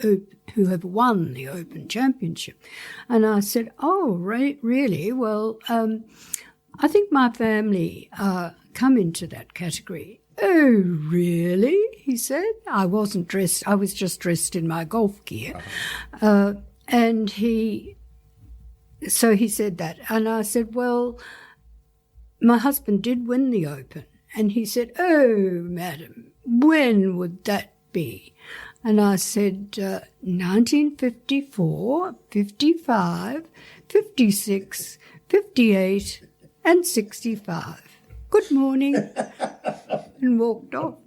Open Championship." And I said, "Oh, really? Well, I think my family come into that category." "Oh, really?" he said. I wasn't dressed. I was just dressed in my golf gear. And he said that. And I said, "Well, my husband did win the Open." And he said, "Oh, madam, when would that be?" And I said, 1954, 55, 56, 58, and 65. Good morning, and walked off.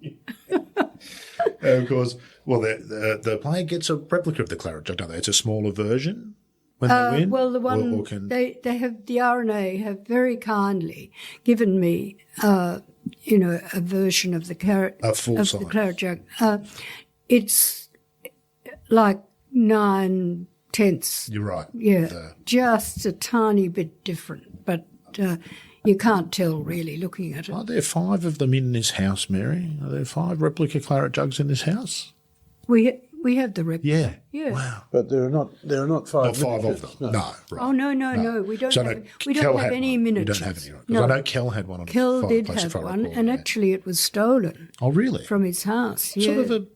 Of course, well, the player gets a replica of the claret jug, don't they? It's a smaller version when they win? Well, the one they have, the RNA have very kindly given me, a version of the claret, a full size. The claret jug. It's like 9/10. You're right. Yeah, just a tiny bit different, but you can't tell really looking at it. Are there 5 of them in this house, Mary? Are there 5 replica claret jugs in this house? We have the replica. Yeah. Yeah. Wow. But there are not 5. Not 5 of them. No. No. Right. Oh no. We don't So have. We Kel don't had have any one. miniatures. You don't have any, right? 'Cause No. I know Kel had one on Kel his did fireplace, if have I one, recall, and yeah. actually it was stolen Oh, really? from his house. Yeah. Sort of a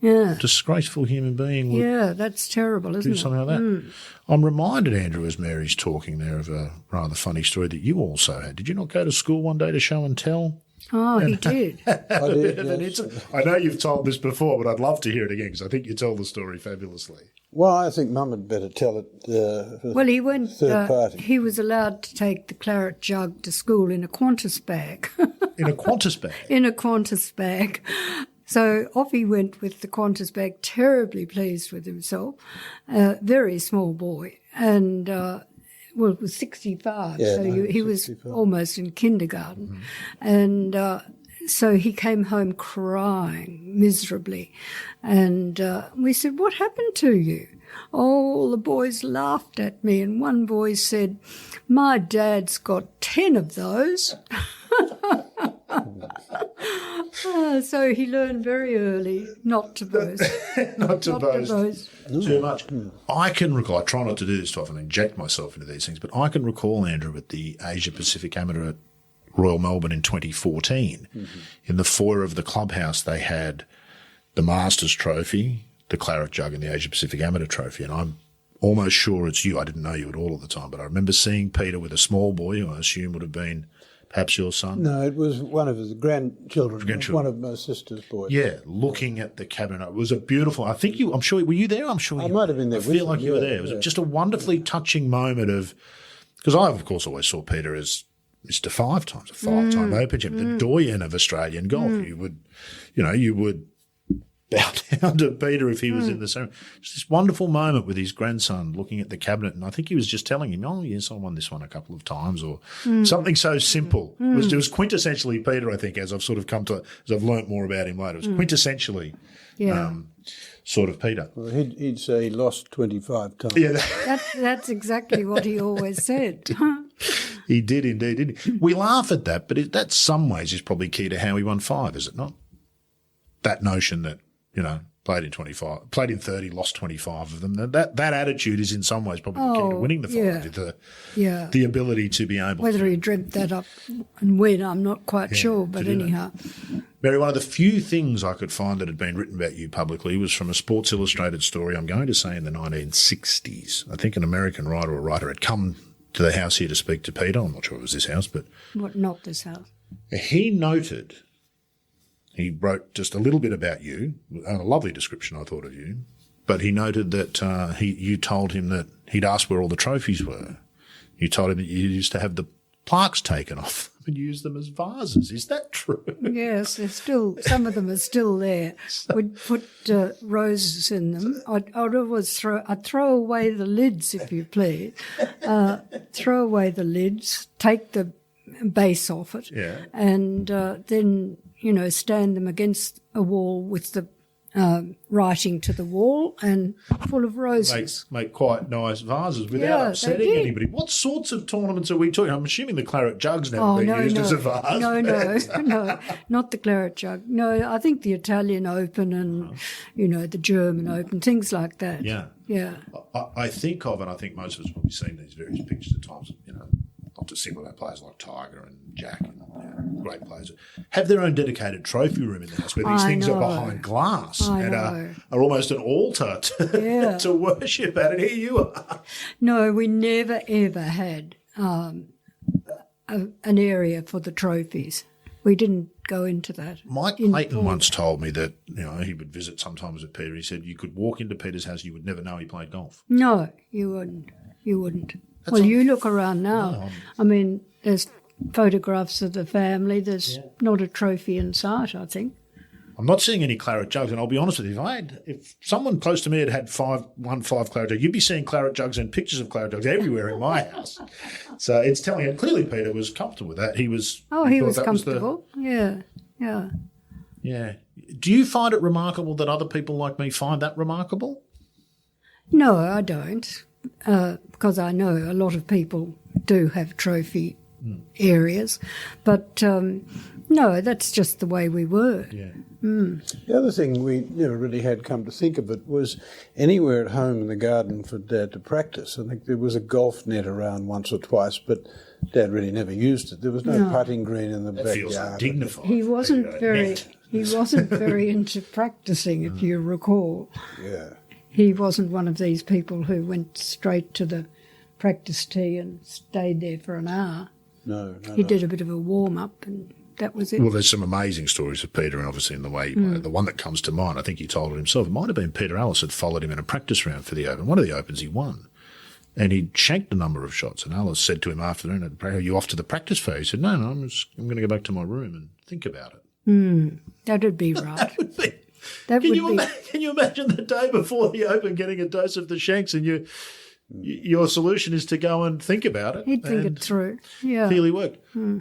yeah. disgraceful human being would Yeah, that's terrible, isn't do it? something like that. I'm reminded, Andrew, as Mary's talking there, of a rather funny story that you also had. Did you not go to school one day to show and tell? Oh, he did. I did, yes. I know you've told this before, but I'd love to hear it again because I think you tell the story fabulously. Well, I think Mum had better tell it. For Well, he went. third party. He was allowed to take the claret jug to school in a Qantas bag. In a Qantas bag. In a Qantas bag. So off he went with the Qantas bag, terribly pleased with himself. Very small boy, and well, it was 65, Yeah, so no, he was 65. almost in kindergarten, and so he came home crying miserably, and we said, "What happened to you?" Oh, all the boys laughed at me, and one boy said, "My dad's got 10 of those." So he learned very early not to boast. Not to boast boast. too much. I can recall, I try not to do this too often, inject myself into these things, but I can recall, Andrew, at the Asia Pacific Amateur at Royal Melbourne in 2014, in the foyer of the clubhouse, they had the Masters Trophy, the Claret Jug, and the Asia Pacific Amateur Trophy, and I'm almost sure it's you. I didn't know you at all at the time, but I remember seeing Peter with a small boy, who I assume would have been perhaps your son. No, it was one of his grandchildren. One of my sister's boys. Yeah, looking at the cabinet. It was a beautiful, I think you, I'm sure, were you there? I'm sure I you might have been there I with feel him, like you were yeah, there. It was yeah. just a wonderfully touching moment of, because I, of course, always saw Peter as Mr. 5 times, a 5-time Open champ, the doyen of Australian golf. You would bow down to Peter if he was in the ceremony. Just this wonderful moment with his grandson looking at the cabinet, and I think he was just telling him, "Oh, yes, I won this one a couple of times," or something so simple. It was quintessentially Peter, I think, as I've sort of come to, as I've learnt more about him later. It was quintessentially sort of Peter. Well, he'd say he lost 25 times. Yeah, That's exactly what he always said. he did indeed, didn't he? We laugh at that, but that some ways is probably key to how he won 5, is it not? That notion that, played in 30, lost 25 of them. That attitude is in some ways probably the key to winning the 5. The ability to be able Whether to. he dreamt that up and when, I'm not quite sure, but anyhow. Mary, one of the few things I could find that had been written about you publicly was from a Sports Illustrated story, I'm going to say in the 1960s. I think an American writer or writer had come to the house here to speak to Peter. I'm not sure it was this house, but Not this house. He wrote just a little bit about you, a lovely description, I thought, of you, but he noted that you told him that he'd asked where all the trophies were. You told him that you used to have the plaques taken off and use them as vases. Is that true? Yes, they're still, some of them are still there. We'd put roses in them. I'd always throw away the lids, if you please. Throw away the lids, take the base off it, and then, stand them against a wall with the writing to the wall and full of roses. Make quite nice vases without upsetting anybody. What sorts of tournaments are we talking? I'm assuming the claret jug's never been used as a vase. No, not the claret jug. No, I think the Italian Open and, the German Open, things like that. Yeah. I think of, and I think most of us have probably seen these various pictures at times, not to single out players like Tiger and Jack and great players, have their own dedicated trophy room in the house where these things are behind glass and are almost an altar to worship at. And here you are. No, we never, ever had an area for the trophies. We didn't go into that. Mike Clayton once told me that, he would visit sometimes at Peter. He said you could walk into Peter's house, you would never know he played golf. No, you wouldn't. You look around now. I mean, there's photographs of the family. There's not a trophy in sight, I think. I'm not seeing any claret jugs, and I'll be honest with you, if someone close to me had won 5 claret jugs, you'd be seeing claret jugs and pictures of claret jugs everywhere in my house. So it's telling you, clearly Peter was comfortable with that. He was comfortable. Yeah. Yeah. Do you find it remarkable that other people like me find that remarkable? No, I don't, because I know a lot of people do have trophy areas, but no, that's just the way we were. Yeah. The other thing we never really had come to think of it was anywhere at home in the garden for Dad to practice. I think there was a golf net around once or twice, but Dad really never used it. There was no putting green in the That backyard. feels dignified. He wasn't very into practicing, if you recall. Yeah. He wasn't one of these people who went straight to the practice tee and stayed there for an hour. No. He did a bit of a warm-up and that was it. Well, there's some amazing stories of Peter, and obviously in the way he played. The one that comes to mind, I think he told it himself, it might have been Peter Ellis had followed him in a practice round for the Open. One of the Opens he won. And he'd shanked a number of shots. And Ellis said to him after the round, "Are you off to the practice phase?" He said, no, I'm going to go back to my room and think about it. That would be right. That would be. That Can would you imagine the day before the Open getting a dose of the shanks and your solution is to go and think about it? He'd think it through. Yeah. Clearly worked.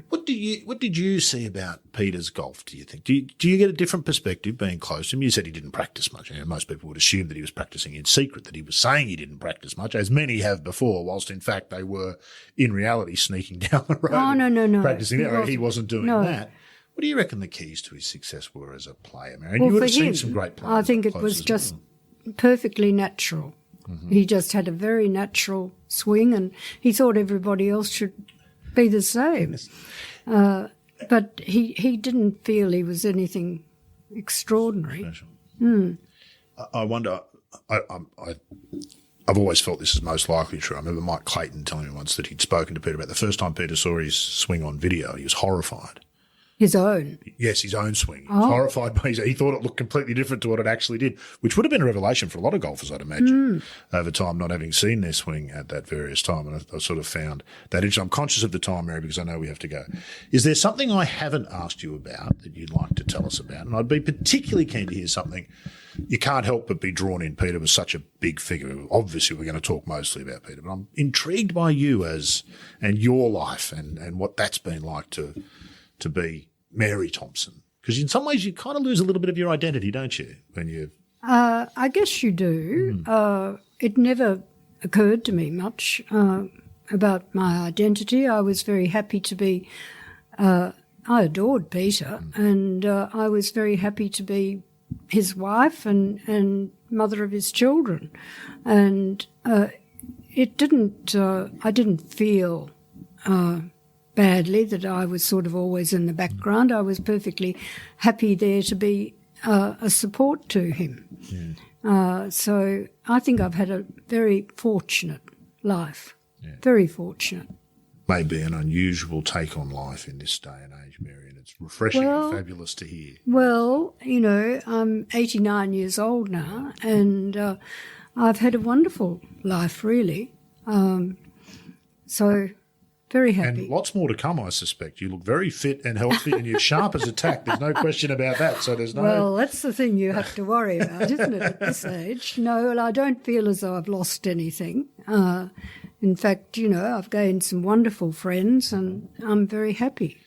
What did you see about Peter's golf, do you think? Do you get a different perspective being close to him? You said he didn't practice much. You know, most people would assume that he was practicing in secret, that he was saying he didn't practice much, as many have before, whilst in fact they were in reality sneaking down the road. Oh, no. Practicing that. He wasn't doing that. What do you reckon the keys to his success were as a player, Mary? Well, you would for have seen him, some great players. I think it close was as just well. perfectly natural. He just had a very natural swing and he thought everybody else should be the same. But he didn't feel he was anything extraordinary. Special. I wonder, I've always felt this is most likely true. I remember Mike Clayton telling me once that he'd spoken to Peter about the first time Peter saw his swing on video. He was horrified. His own. Yes, his own swing. He was horrified by he thought it looked completely different to what it actually did, which would have been a revelation for a lot of golfers, I'd imagine, over time, not having seen their swing at that various time. And I sort of found that interesting. I'm conscious of the time, Mary, because I know we have to go. Is there something I haven't asked you about that you'd like to tell us about? And I'd be particularly keen to hear something. You can't help but be drawn in. Peter was such a big figure. Obviously, we're going to talk mostly about Peter, but I'm intrigued by you and your life and what that's been like to be Mary Thomson. Because in some ways you kind of lose a little bit of your identity, don't you, when you... I guess you do. It never occurred to me much about my identity. I was very happy to be... I adored Peter and I was very happy to be his wife and mother of his children. And it didn't... I didn't feel... badly that I was sort of always in the background. I was perfectly happy there to be a support to him. So I think I've had a very fortunate life, very fortunate. Maybe an unusual take on life in this day and age, Mary, and it's refreshing and fabulous to hear. Well, you know, I'm 89 years old now and I've had a wonderful life, really. So... very happy. And lots more to come, I suspect. You look very fit and healthy and you're sharp as a tack. There's no question about that. So there's no... Well, that's the thing you have to worry about, isn't it, at this age? No, well, I don't feel as though I've lost anything. In fact, you know, I've gained some wonderful friends and I'm very happy.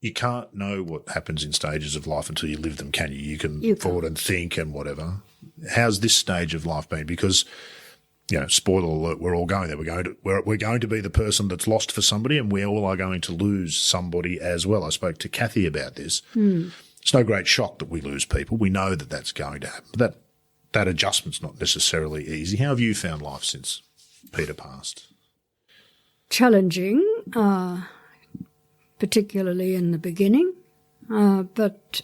You can't know what happens in stages of life until you live them, can you? You can forward and think and whatever. How's this stage of life been? Because... you know, spoiler alert, we're all going there. We're going to be the person that's lost for somebody and we all are going to lose somebody as well. I spoke to Kathy about this. It's no great shock that we lose people. We know that that's going to happen. But that adjustment's not necessarily easy. How have you found life since Peter passed? Challenging, particularly in the beginning. But,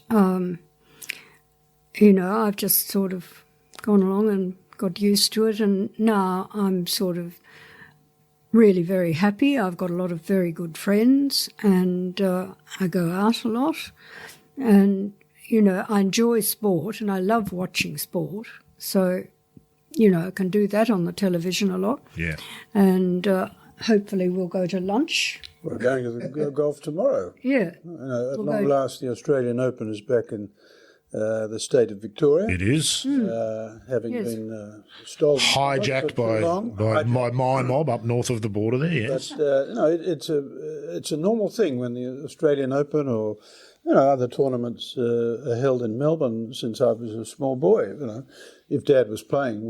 you know, I've just sort of gone along and got used to it, and now I'm sort of really very happy. I've got a lot of very good friends and I go out a lot and, you know, I enjoy sport and I love watching sport. So, you know, I can do that on the television a lot. Yeah. And hopefully we'll go to lunch. We're going to the golf tomorrow. Yeah. At long last, the Australian Open is back in the state of Victoria. It is. Having been stolen. Hijacked by my mob up north of the border there, yes. But, no, it's a normal thing when the Australian Open or other tournaments are held in Melbourne since I was a small boy. If Dad was playing,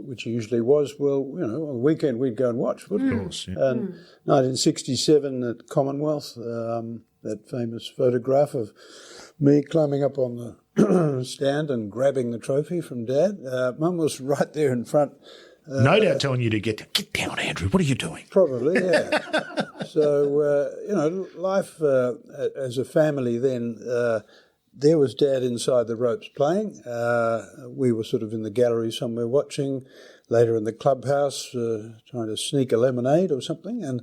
which he usually was, on the weekend we'd go and watch, wouldn't we? Of course, yeah. And 1967 at Commonwealth, that famous photograph of me climbing up on the stand and grabbing the trophy from Dad. Mum was right there in front. No doubt telling you to get down, Andrew. What are you doing? Probably, yeah. So, life as a family then, there was Dad inside the ropes playing. We were sort of in the gallery somewhere watching, later in the clubhouse trying to sneak a lemonade or something, and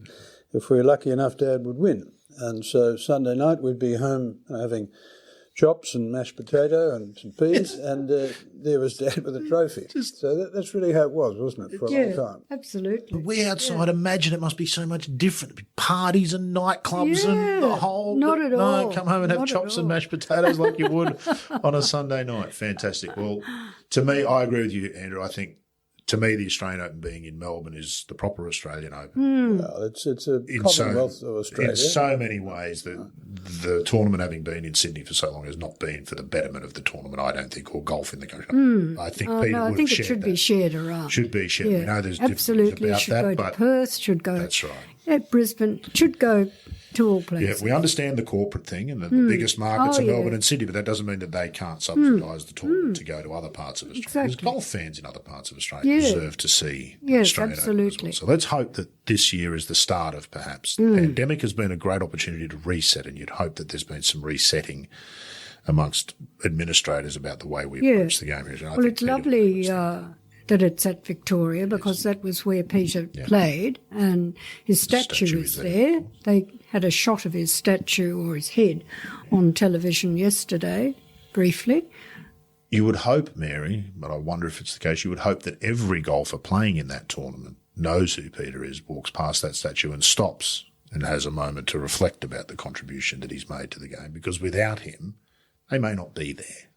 if we were lucky enough, Dad would win. And so Sunday night we'd be home having chops and mashed potato and some peas, and there was Dad with a trophy. So that's really how it was, wasn't it, for a long time? Absolutely. We outside imagine it must be so much different. It'd be parties and nightclubs and the whole... Not at all. No, come home and have chops and mashed potatoes like you would on a Sunday night. Fantastic. Well, to me, I agree with you, Andrew. I think, to me, the Australian Open being in Melbourne is the proper Australian Open. Well, it's a Commonwealth of Australia. In so many ways, the tournament having been in Sydney for so long has not been for the betterment of the tournament, I don't think, or golf in the country. I think Peter I would think have it shared should that. be shared around. Should be shared. Yeah, We know there's absolutely. differences about Should that, go to Perth, should go... That's right. Brisbane, should go to all places. Yeah, we understand the corporate thing and the biggest markets are Melbourne and Sydney, but that doesn't mean that they can't subsidise the tournament to go to other parts of Australia. Exactly. Because golf fans in other parts of Australia deserve to see Yes, Australian absolutely. Open as well. So let's hope that this year is the start of perhaps. The pandemic has been a great opportunity to reset, and you'd hope that there's been some resetting amongst administrators about the way we approach the game. Well, it's lovely that it's at Victoria, because that was where Peter played, and his statue is there. They had a shot of his statue or his head on television yesterday, briefly. You would hope, Mary, but I wonder if it's the case, you would hope that every golfer playing in that tournament knows who Peter is, walks past that statue and stops and has a moment to reflect about the contribution that he's made to the game, because without him, they may not be there.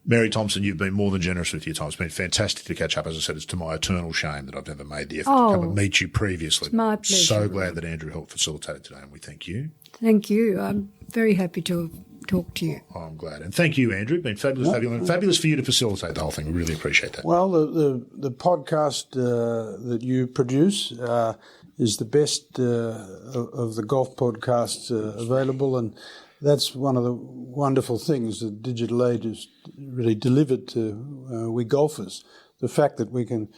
Mary Thomson, you've been more than generous with your time. It's been fantastic to catch up. As I said, it's to my eternal shame that I've never made the effort to come and meet you previously. It's my pleasure. So glad that Andrew helped facilitate it today, and we thank you. Thank you. I'm very happy to talk to you. Oh, I'm glad. And thank you, Andrew. It's been fabulous to have you on, and fabulous for you to facilitate the whole thing. We really appreciate that. Well, the podcast that you produce is the best of the golf podcasts available, and that's one of the wonderful things that digital age has really delivered to we golfers. The fact that we can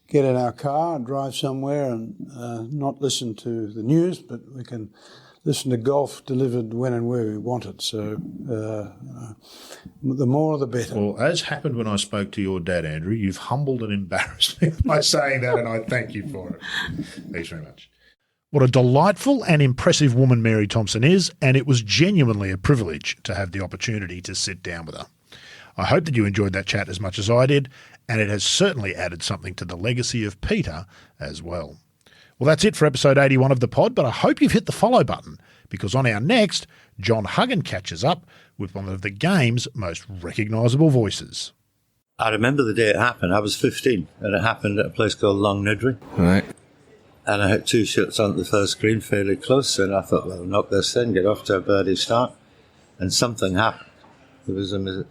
get in our car and drive somewhere and not listen to the news, but we can listen to golf delivered when and where we want it. So the more the better. Well, as happened when I spoke to your dad, Andrew, you've humbled and embarrassed me by saying that, and I thank you for it. Thanks very much. What a delightful and impressive woman Mary Thomson is, and it was genuinely a privilege to have the opportunity to sit down with her. I hope that you enjoyed that chat as much as I did, and it has certainly added something to the legacy of Peter as well. Well, that's it for episode 81 of the pod, but I hope you've hit the follow button, because on our next, John Huggan catches up with one of the game's most recognisable voices. I remember the day it happened. I was 15, and it happened at a place called Long Nidri. Right. And I hit 2 shots onto the first green fairly close, and I thought, well, I'll knock this in, get off to a birdie start. And something happened. There was a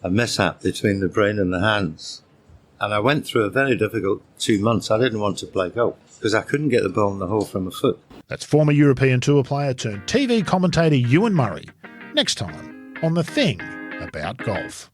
mishap between the brain and the hands. And I went through a very difficult 2 months. I didn't want to play golf because I couldn't get the ball in the hole from a foot. That's former European Tour player turned TV commentator Ewan Murray. Next time on The Thing About Golf.